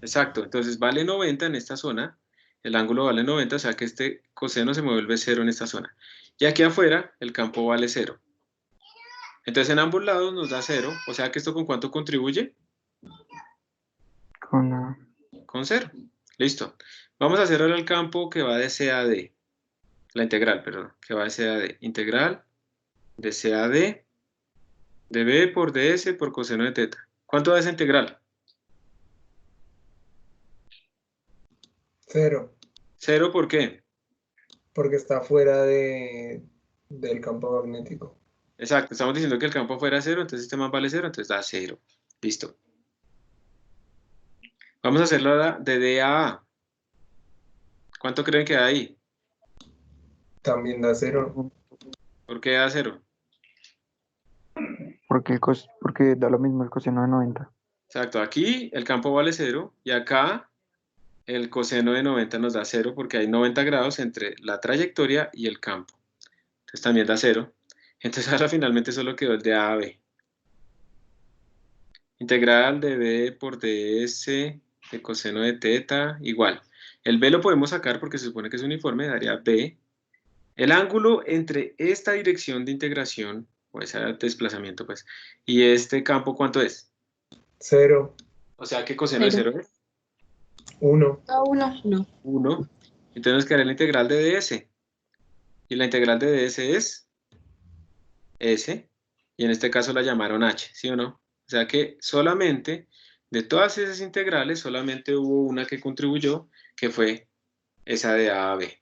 Exacto. Entonces, vale 90 en esta zona. El ángulo vale 90, o sea que este coseno se me vuelve 0 en esta zona. Y aquí afuera, el campo vale 0. Entonces, en ambos lados nos da 0. O sea que esto ¿con cuánto contribuye? Con 0. Listo. Vamos a hacer ahora el campo que va de C a D. La integral, perdón. Que va de C a D. Integral de C a D de B por ds por coseno de teta. ¿Cuánto da esa integral? 0, 0, ¿por qué? porque está fuera del campo magnético. Exacto, estamos diciendo que el campo fuera 0, entonces este más vale 0, entonces da 0. Listo. Vamos a hacerlo ahora de D a A. ¿Cuánto creen que da ahí? También da 0. ¿Por qué da 0? Porque da lo mismo el coseno de 90. Exacto, aquí el campo vale 0 y acá el coseno de 90 nos da 0 porque hay 90 grados entre la trayectoria y el campo. Entonces también da 0. Entonces ahora finalmente solo quedó el de A a B. Integral de B por ds de coseno de teta igual. El B lo podemos sacar porque se supone que es uniforme, daría B. El ángulo entre esta dirección de integración, o ese desplazamiento, pues, y este campo, ¿cuánto es? 0, O sea, ¿qué coseno de 0 es? 1. A 1. 1. Entonces nos quedaría la integral de ds. Y la integral de ds es S. Y en este caso la llamaron H, ¿sí o no? O sea que solamente, de todas esas integrales, solamente hubo una que contribuyó, que fue esa de A a B.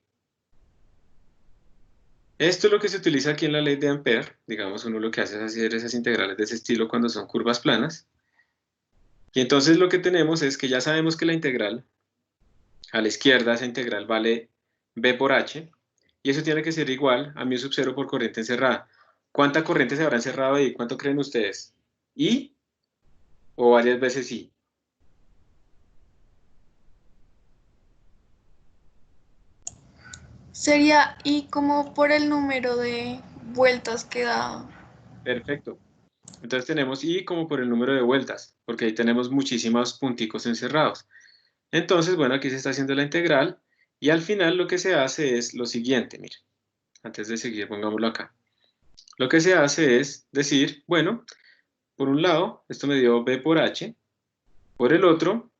Esto es lo que se utiliza aquí en la ley de Ampère. Digamos, uno lo que hace es hacer esas integrales de ese estilo cuando son curvas planas. Y entonces lo que tenemos es que ya sabemos que la integral, a la izquierda, esa integral vale B por H, y eso tiene que ser igual a mu sub 0 por corriente encerrada. ¿Cuánta corriente se habrá encerrado ahí? ¿Cuánto creen ustedes? ¿I o varias veces I? Sería I como por el número de vueltas que da. Perfecto. Entonces tenemos I como por el número de vueltas, porque ahí tenemos muchísimos punticos encerrados. Entonces, bueno, aquí se está haciendo la integral, y al final lo que se hace es lo siguiente, mire. Antes de seguir, pongámoslo acá. Lo que se hace es decir, bueno, por un lado, esto me dio B por H, por el otro,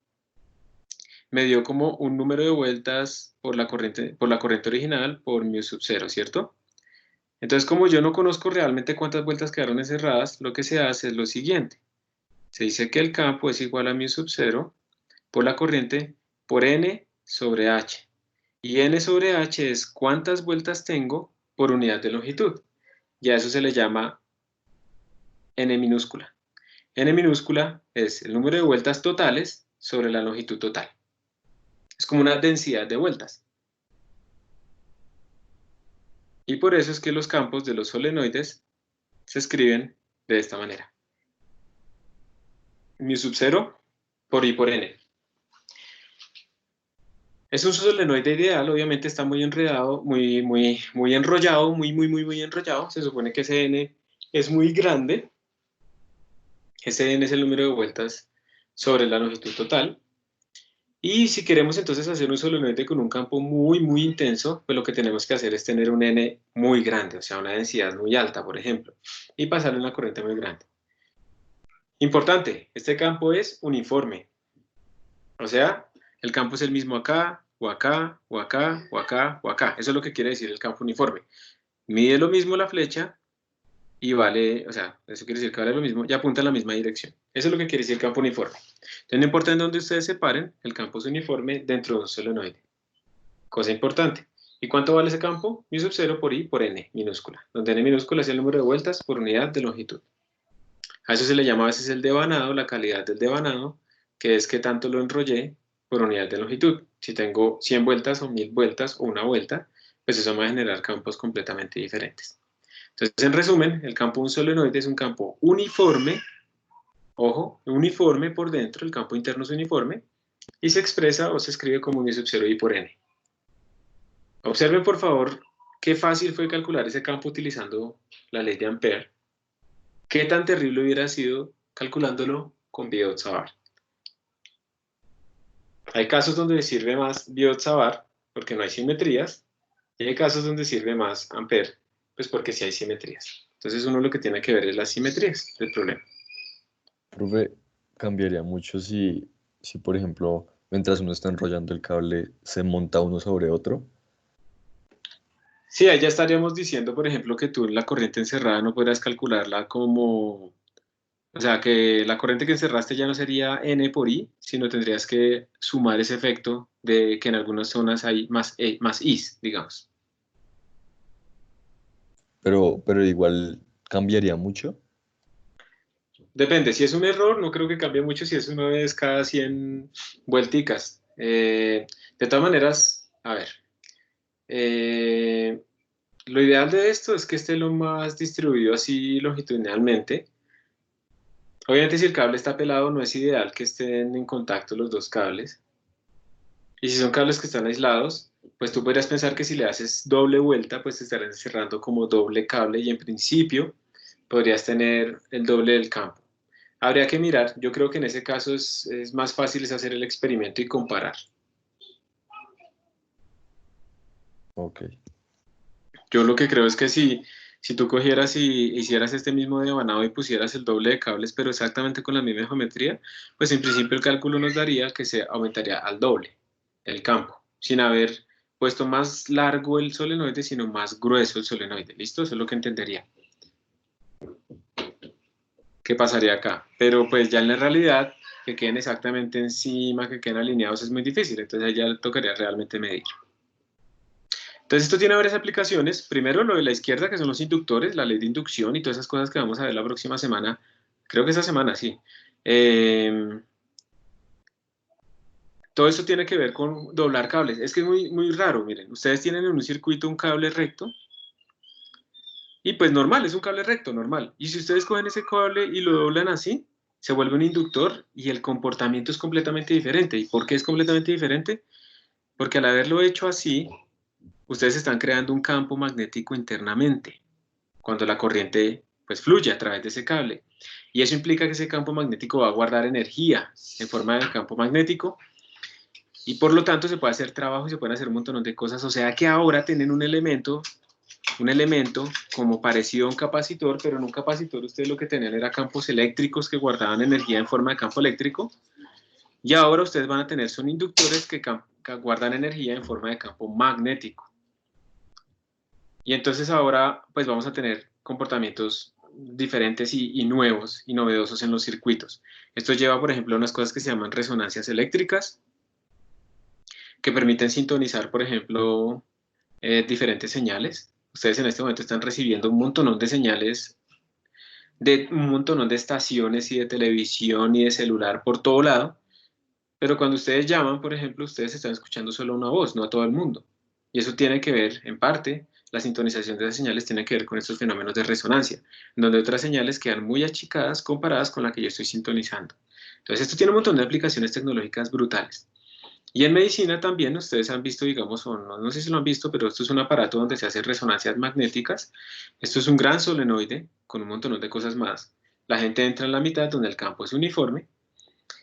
me dio como un número de vueltas por la corriente original por mu sub 0, ¿cierto? Entonces, como yo no conozco realmente cuántas vueltas quedaron encerradas, lo que se hace es lo siguiente. Se dice que el campo es igual a mu sub 0 por la corriente por n sobre h. Y n sobre h es cuántas vueltas tengo por unidad de longitud. Y a eso se le llama n minúscula. N minúscula es el número de vueltas totales sobre la longitud total. Es como una densidad de vueltas. Y por eso es que los campos de los solenoides se escriben de esta manera. Mu sub 0 por I por N. Es un solenoide ideal, obviamente está muy enredado, muy enrollado, muy enrollado. Se supone que ese N es muy grande. Ese N es el número de vueltas sobre la longitud total. Y si queremos entonces hacer un solenoide con un campo muy intenso, pues lo que tenemos que hacer es tener un N muy grande, o sea, una densidad muy alta, por ejemplo, y pasarle una corriente muy grande. Importante, este campo es uniforme. O sea, el campo es el mismo acá, o acá, o acá, o acá, o acá. Eso es lo que quiere decir el campo uniforme. Mide lo mismo la flecha y vale, o sea, eso quiere decir que vale lo mismo y apunta en la misma dirección. Eso es lo que quiere decir el campo uniforme. Entonces no importa en dónde ustedes separen, el campo es uniforme dentro de un solenoide. Cosa importante. ¿Y cuánto vale ese campo? Mu sub 0 por I por N minúscula, donde N minúscula es el número de vueltas por unidad de longitud. A eso se le llama a veces el devanado, la calidad del devanado, que es que tanto lo enrollé por unidad de longitud. Si tengo 100 vueltas o 1000 vueltas o una vuelta, pues eso me va a generar campos completamente diferentes. Entonces, en resumen, el campo de un solenoide es un campo uniforme, ojo, uniforme por dentro, el campo interno es uniforme, y se expresa o se escribe como mu sub 0 I por N. Observen, por favor, qué fácil fue calcular ese campo utilizando la ley de Ampère. ¿Qué tan terrible hubiera sido calculándolo con Biot-Savart? Hay casos donde sirve más Biot-Savart porque no hay simetrías, y hay casos donde sirve más Ampère, pues porque sí hay simetrías. Entonces uno lo que tiene que ver es las simetrías del problema. Profe, cambiaría mucho si, por ejemplo, mientras uno está enrollando el cable, se monta uno sobre otro. Sí, ahí ya estaríamos diciendo, por ejemplo, que tú la corriente encerrada no podrás calcularla como... O sea, que la corriente que encerraste ya no sería N por I, sino tendrías que sumar ese efecto de que en algunas zonas hay más Is, digamos. Pero igual cambiaría mucho. Depende, si es un error, no creo que cambie mucho si es una vez cada 100 vuelticas. De todas maneras, a ver, lo ideal de esto es que esté lo más distribuido así longitudinalmente. Obviamente si el cable está pelado no es ideal que estén en contacto los dos cables. Y si son cables que están aislados, pues tú podrías pensar que si le haces doble vuelta, pues te estarán cerrando como doble cable y en principio podrías tener el doble del campo. Habría que mirar, yo creo que en ese caso es más fácil es hacer el experimento y comparar. Ok. Yo lo que creo es que si tú cogieras y hicieras este mismo devanado y pusieras el doble de cables, pero exactamente con la misma geometría, pues en principio el cálculo nos daría que se aumentaría al doble el campo, sin haber puesto más largo el solenoide, sino más grueso el solenoide. ¿Listo? Eso es lo que entendería. ¿Qué pasaría acá? Pero pues ya en la realidad, que queden exactamente encima, que queden alineados es muy difícil, entonces ya tocaría realmente medir. Entonces esto tiene varias aplicaciones. Primero lo de la izquierda, que son los inductores, la ley de inducción y todas esas cosas que vamos a ver la próxima semana. Creo que esta semana, sí. Todo esto tiene que ver con doblar cables. Es que es muy raro, miren. Ustedes tienen en un circuito un cable recto. Y pues normal, es un cable recto, normal. Y si ustedes cogen ese cable y lo doblan así, se vuelve un inductor y el comportamiento es completamente diferente. ¿Y por qué es completamente diferente? Porque al haberlo hecho así, ustedes están creando un campo magnético internamente, cuando la corriente pues fluye a través de ese cable. Y eso implica que ese campo magnético va a guardar energía en forma de campo magnético y por lo tanto se puede hacer trabajo y se pueden hacer un montón de cosas. O sea que ahora tienen un elemento como parecido a un capacitor, pero en un capacitor ustedes lo que tenían era campos eléctricos que guardaban energía en forma de campo eléctrico. Y ahora ustedes van a tener, son inductores que guardan energía en forma de campo magnético. Y entonces ahora pues vamos a tener comportamientos diferentes y nuevos y novedosos en los circuitos. Esto lleva, por ejemplo, a unas cosas que se llaman resonancias eléctricas, que permiten sintonizar, por ejemplo, diferentes señales. Ustedes en este momento están recibiendo un montón de señales de un montón de estaciones y de televisión y de celular por todo lado, pero cuando ustedes llaman, por ejemplo, ustedes están escuchando solo una voz, no a todo el mundo. Y eso tiene que ver, en parte, la sintonización de las señales tiene que ver con estos fenómenos de resonancia, en donde otras señales quedan muy achicadas comparadas con la que yo estoy sintonizando. Entonces, esto tiene un montón de aplicaciones tecnológicas brutales. Y en medicina también, ustedes han visto, digamos, o no sé si lo han visto, pero esto es un aparato donde se hacen resonancias magnéticas. Esto es un gran solenoide con un montón de cosas más. La gente entra en la mitad donde el campo es uniforme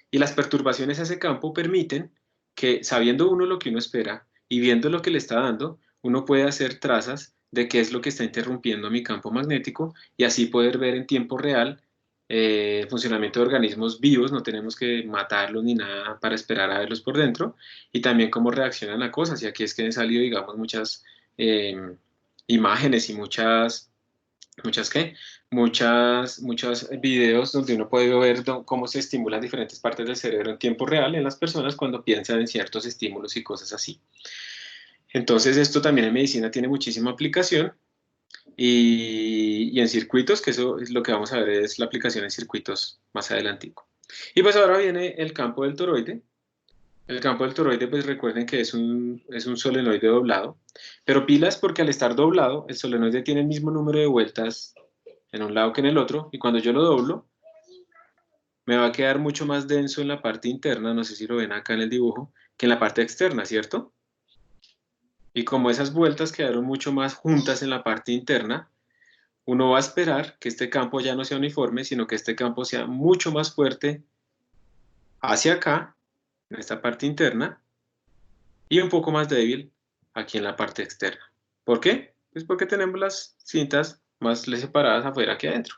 y las perturbaciones a ese campo permiten que, sabiendo uno lo que uno espera y viendo lo que le está dando, uno puede hacer trazas de qué es lo que está interrumpiendo mi campo magnético y así poder ver en tiempo real el funcionamiento de organismos vivos, no tenemos que matarlos ni nada para esperar a verlos por dentro, y también cómo reaccionan a cosas. Y aquí es que han salido, digamos, muchas imágenes y muchos videos donde uno puede ver cómo se estimulan diferentes partes del cerebro en tiempo real en las personas cuando piensan en ciertos estímulos y cosas así. Entonces esto también en medicina tiene muchísima aplicación y en circuitos, que eso es lo que vamos a ver, es la aplicación en circuitos más adelantico. Y pues ahora viene el campo del toroide. El campo del toroide, pues recuerden que es un solenoide doblado, pero pilas porque al estar doblado, el solenoide tiene el mismo número de vueltas en un lado que en el otro, y cuando yo lo doblo, me va a quedar mucho más denso en la parte interna, no sé si lo ven acá en el dibujo, que en la parte externa, ¿cierto? Y como esas vueltas quedaron mucho más juntas en la parte interna, uno va a esperar que este campo ya no sea uniforme, sino que este campo sea mucho más fuerte hacia acá, en esta parte interna, y un poco más débil aquí en la parte externa. ¿Por qué? Pues porque tenemos las cintas más separadas afuera que adentro.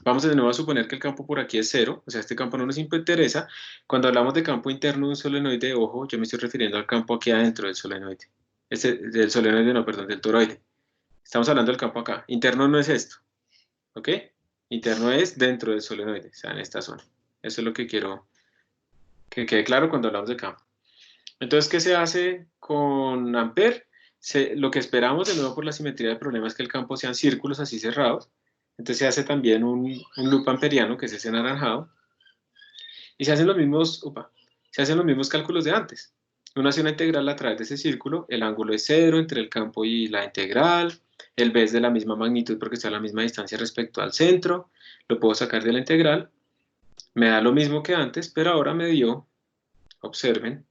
Vamos de nuevo a suponer que el campo por aquí es 0, o sea, este campo no nos interesa. Cuando hablamos de campo interno de un solenoide, ojo, yo me estoy refiriendo al campo aquí adentro del solenoide. Del solenoide, no, perdón, del toroide. Estamos hablando del campo acá. Interno no es esto, ¿ok? Interno es dentro del solenoide, o sea, en esta zona. Eso es lo que quiero que quede claro cuando hablamos de campo. Entonces, ¿qué se hace con Ampere? Lo que esperamos, de nuevo por la simetría del problema, es que el campo sean círculos así cerrados. Entonces se hace también un loop amperiano, que es ese anaranjado, y se hacen los mismos cálculos de antes. Uno hace una integral a través de ese círculo, el ángulo es 0 entre el campo y la integral, el b es de la misma magnitud porque está a la misma distancia respecto al centro, lo puedo sacar de la integral, me da lo mismo que antes, pero ahora me dio, observen,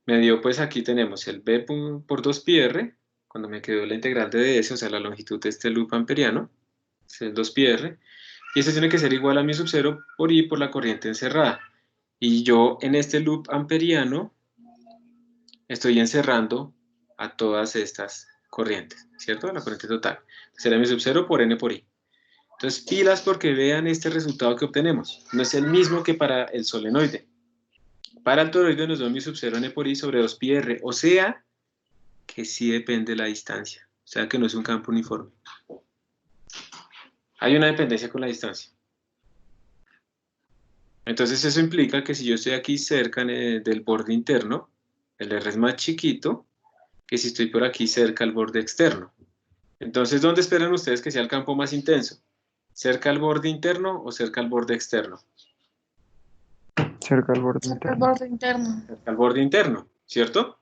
me dio, pues aquí tenemos el b por 2πr, cuando me quedó la integral de ds, o sea, la longitud de este loop amperiano, es el 2πr, y esto tiene que ser igual a mi sub 0 por i por la corriente encerrada. Y yo en este loop amperiano estoy encerrando a todas estas corrientes, ¿cierto? La corriente total. Será mi sub 0 por n por i. Entonces, pilas porque vean este resultado que obtenemos. No es el mismo que para el solenoide. Para el toroide nos da mi sub 0 n por i sobre 2πr, o sea, que sí depende de la distancia. O sea, que no es un campo uniforme. Hay una dependencia con la distancia. Entonces eso implica que si yo estoy aquí cerca del borde interno, el R es más chiquito que si estoy por aquí cerca al borde externo. Entonces, ¿dónde esperan ustedes que sea el campo más intenso? ¿Cerca al borde interno o cerca al borde externo? Cerca al borde Cerca al interno. borde interno. Cerca al borde interno, ¿cierto?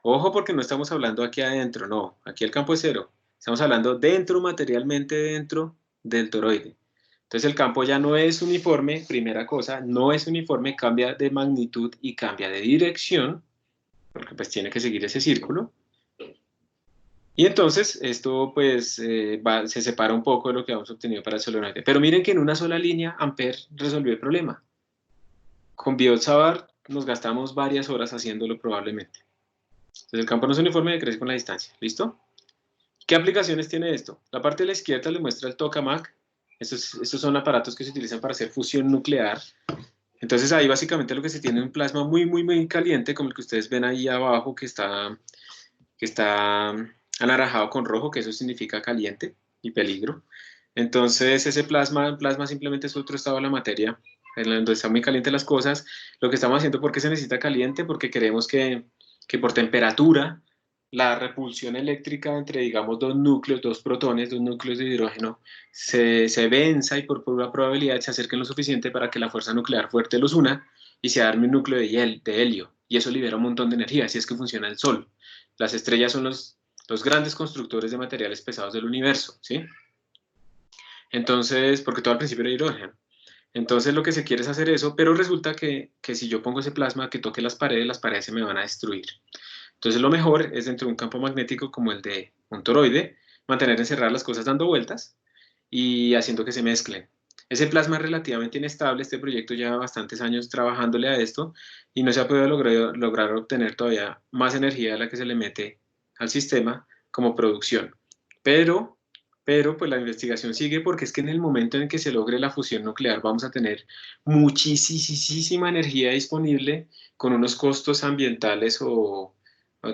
Ojo porque no estamos hablando aquí adentro, no. Aquí el campo es 0. Estamos hablando dentro, materialmente dentro del toroide. Entonces el campo ya no es uniforme, primera cosa, no es uniforme, cambia de magnitud y cambia de dirección, porque pues tiene que seguir ese círculo. Y entonces esto pues se separa un poco de lo que hemos obtenido para el solenoide. Pero miren que en una sola línea Ampere resolvió el problema. Con Biot-Savart nos gastamos varias horas haciéndolo probablemente. Entonces el campo no es uniforme, crece con la distancia. ¿Listo? ¿Qué aplicaciones tiene esto? La parte de la izquierda les muestra el tokamak. Estos son aparatos que se utilizan para hacer fusión nuclear. Entonces ahí básicamente lo que se tiene es un plasma muy, muy, muy caliente, como el que ustedes ven ahí abajo, que está anaranjado con rojo, que eso significa caliente y peligro. Entonces ese plasma simplemente es otro estado de la materia, en donde están muy calientes las cosas. Lo que estamos haciendo, ¿por qué se necesita caliente? Porque queremos que por temperatura la repulsión eléctrica entre, digamos, dos núcleos, dos protones, dos núcleos de hidrógeno, se venza y por pura probabilidad se acerquen lo suficiente para que la fuerza nuclear fuerte los una y se arme un núcleo de helio. Y eso libera un montón de energía, así es que funciona el Sol. Las estrellas son los grandes constructores de materiales pesados del universo, ¿sí? Entonces, porque todo al principio era hidrógeno. Entonces lo que se quiere es hacer eso, pero resulta que si yo pongo ese plasma que toque las paredes se me van a destruir. Entonces lo mejor es dentro de un campo magnético como el de un toroide, mantener encerradas las cosas dando vueltas y haciendo que se mezclen. Ese plasma es relativamente inestable, este proyecto lleva bastantes años trabajándole a esto y no se ha podido lograr obtener todavía más energía de la que se le mete al sistema como producción. Pero pues la investigación sigue porque es que en el momento en que se logre la fusión nuclear vamos a tener muchísima energía disponible con unos costos ambientales o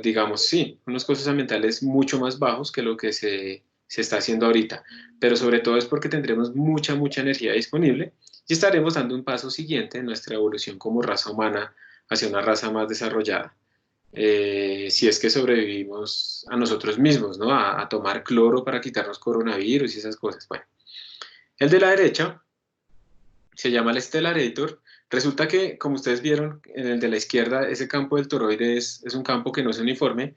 digamos, sí, unos costos ambientales mucho más bajos que lo que se está haciendo ahorita, pero sobre todo es porque tendremos mucha energía disponible y estaremos dando un paso siguiente en nuestra evolución como raza humana hacia una raza más desarrollada. Si es que sobrevivimos a nosotros mismos, ¿no? A tomar cloro para quitarnos coronavirus y esas cosas. Bueno, el de la derecha se llama el Stellarator. Resulta que, como ustedes vieron, en el de la izquierda, ese campo del toroide es un campo que no es uniforme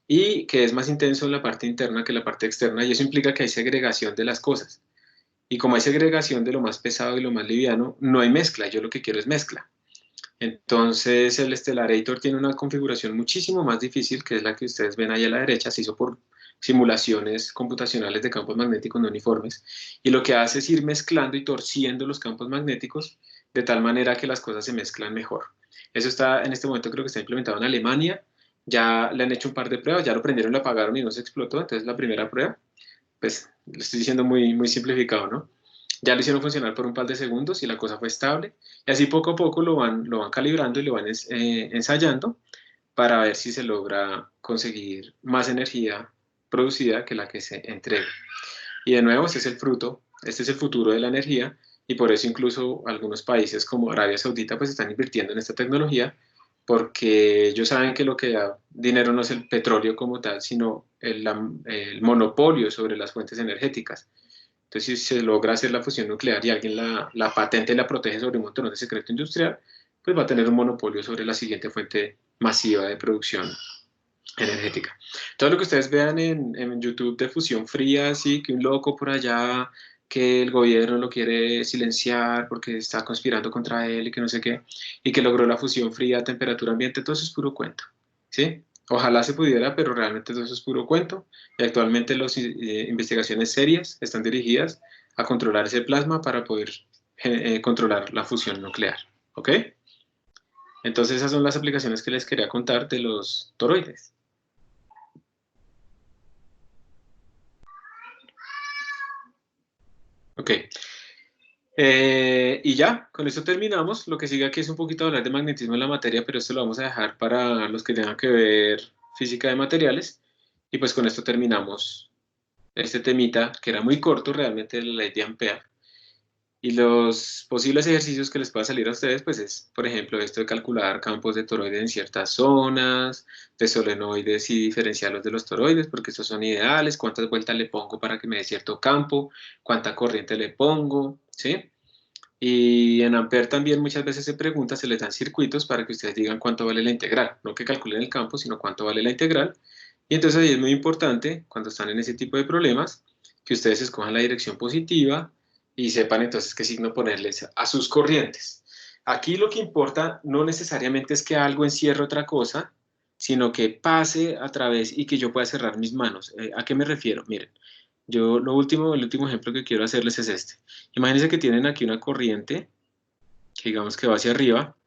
y que es más intenso en la parte interna que la parte externa, y eso implica que hay segregación de las cosas. Y como hay segregación de lo más pesado y lo más liviano, no hay mezcla. Yo lo que quiero es mezcla. Entonces, el Stellarator tiene una configuración muchísimo más difícil, que es la que ustedes ven ahí a la derecha. Se hizo por simulaciones computacionales de campos magnéticos no uniformes, y lo que hace es ir mezclando y torciendo los campos magnéticos de tal manera que las cosas se mezclan mejor. Eso está, en este momento creo que está implementado en Alemania, ya le han hecho un par de pruebas, ya lo prendieron, lo apagaron y no se explotó, entonces la primera prueba, pues lo estoy diciendo muy simplificado, ¿no? Ya lo hicieron funcionar por un par de segundos y la cosa fue estable, y así poco a poco lo van calibrando y lo van ensayando para ver si se logra conseguir más energía producida que la que se entrega. Y de nuevo, este es el fruto, este es el futuro de la energía, y por eso incluso algunos países como Arabia Saudita pues están invirtiendo en esta tecnología, porque ellos saben que lo que da dinero no es el petróleo como tal, sino el monopolio sobre las fuentes energéticas. Entonces, si se logra hacer la fusión nuclear y alguien la patente y la protege sobre un montón de secreto industrial, pues va a tener un monopolio sobre la siguiente fuente masiva de producción energética. Todo lo que ustedes vean en YouTube de fusión fría, así que un loco por allá, que el gobierno lo quiere silenciar porque está conspirando contra él y que no sé qué, y que logró la fusión fría a temperatura ambiente, todo eso es puro cuento, ¿sí? Ojalá se pudiera, pero realmente todo eso es puro cuento, y actualmente las investigaciones serias están dirigidas a controlar ese plasma para poder controlar la fusión nuclear, ¿ok? Entonces esas son las aplicaciones que les quería contar de los toroides. Ok. Y ya, con esto terminamos. Lo que sigue aquí es un poquito hablar de magnetismo en la materia, pero esto lo vamos a dejar para los que tengan que ver física de materiales. Y pues con esto terminamos este temita, que era muy corto realmente, de la ley de Ampère. Y los posibles ejercicios que les pueda salir a ustedes, pues es, por ejemplo, esto de calcular campos de toroides en ciertas zonas, de solenoides y diferenciarlos de los toroides, porque estos son ideales, cuántas vueltas le pongo para que me dé cierto campo, cuánta corriente le pongo, ¿sí? Y en Ampère también muchas veces se pregunta, se les dan circuitos para que ustedes digan cuánto vale la integral, no que calculen el campo, sino cuánto vale la integral. Y entonces ahí es muy importante, cuando están en ese tipo de problemas, que ustedes escojan la dirección positiva y sepan entonces qué signo ponerles a sus corrientes. Aquí lo que importa no necesariamente es que algo encierre otra cosa, sino que pase a través y que yo pueda cerrar mis manos. ¿A qué me refiero? Miren, yo el último ejemplo que quiero hacerles es este. Imagínense que tienen aquí una corriente, que digamos que va hacia arriba,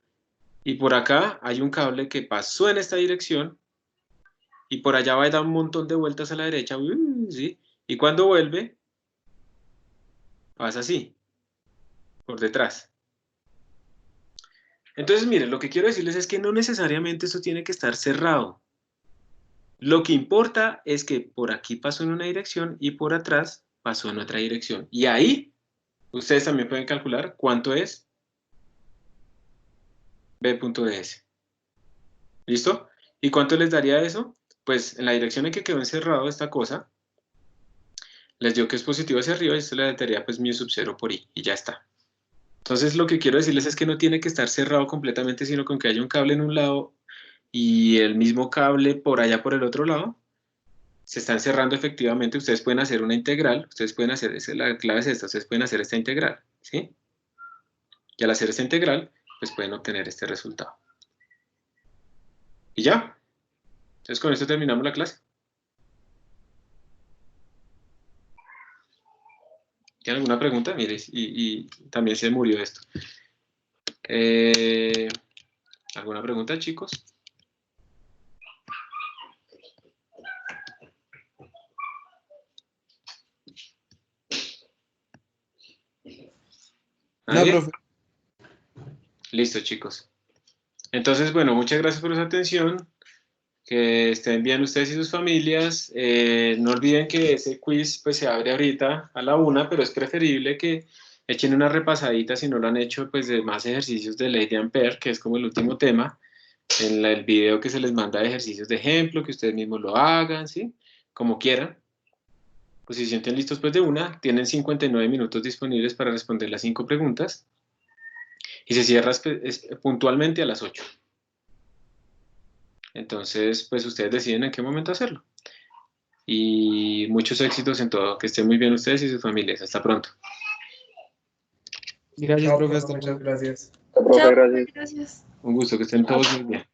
y por acá hay un cable que pasó en esta dirección, y por allá va a dar un montón de vueltas a la derecha, ¿sí? Y cuando vuelve, pasa así, por detrás. Entonces, miren, lo que quiero decirles es que no necesariamente esto tiene que estar cerrado. Lo que importa es que por aquí pasó en una dirección y por atrás pasó en otra dirección. Y ahí ustedes también pueden calcular cuánto es b.ds. ¿Listo? ¿Y cuánto les daría eso? Pues en la dirección en que quedó encerrado esta cosa, les dio que es positivo hacia arriba y esto le daría pues mu sub 0 por i y ya está. Entonces lo que quiero decirles es que no tiene que estar cerrado completamente, sino con que haya un cable en un lado y el mismo cable por allá por el otro lado, se están cerrando efectivamente. Ustedes pueden hacer una integral, ustedes pueden hacer, la clave es esta, ustedes pueden hacer esta integral, ¿sí? Y al hacer esta integral, pues pueden obtener este resultado. Y ya. Entonces con esto terminamos la clase. ¿Tienen alguna pregunta? Mire, y también se murió esto. ¿Alguna pregunta, chicos? No, ¿Nadie? profe. Listo, chicos. Entonces, bueno, muchas gracias por su atención. Que estén bien ustedes y sus familias. No olviden que ese quiz pues, se abre ahorita a la 1, pero es preferible que echen una repasadita si no lo han hecho, pues de más ejercicios de ley de Ampere, que es como el último tema, en el video que se les manda de ejercicios de ejemplo, que ustedes mismos lo hagan, ¿sí? Como quieran. Pues si se sienten listos pues de una, tienen 59 minutos disponibles para responder las 5 preguntas y se cierra puntualmente a las 8. Entonces, pues ustedes deciden en qué momento hacerlo. Y muchos éxitos en todo. Que estén muy bien ustedes y sus familias. Hasta pronto. Gracias, Chao, profe. profe, Hasta muchas luego. gracias. Chao, gracias. Un gusto, que estén todos muy bien.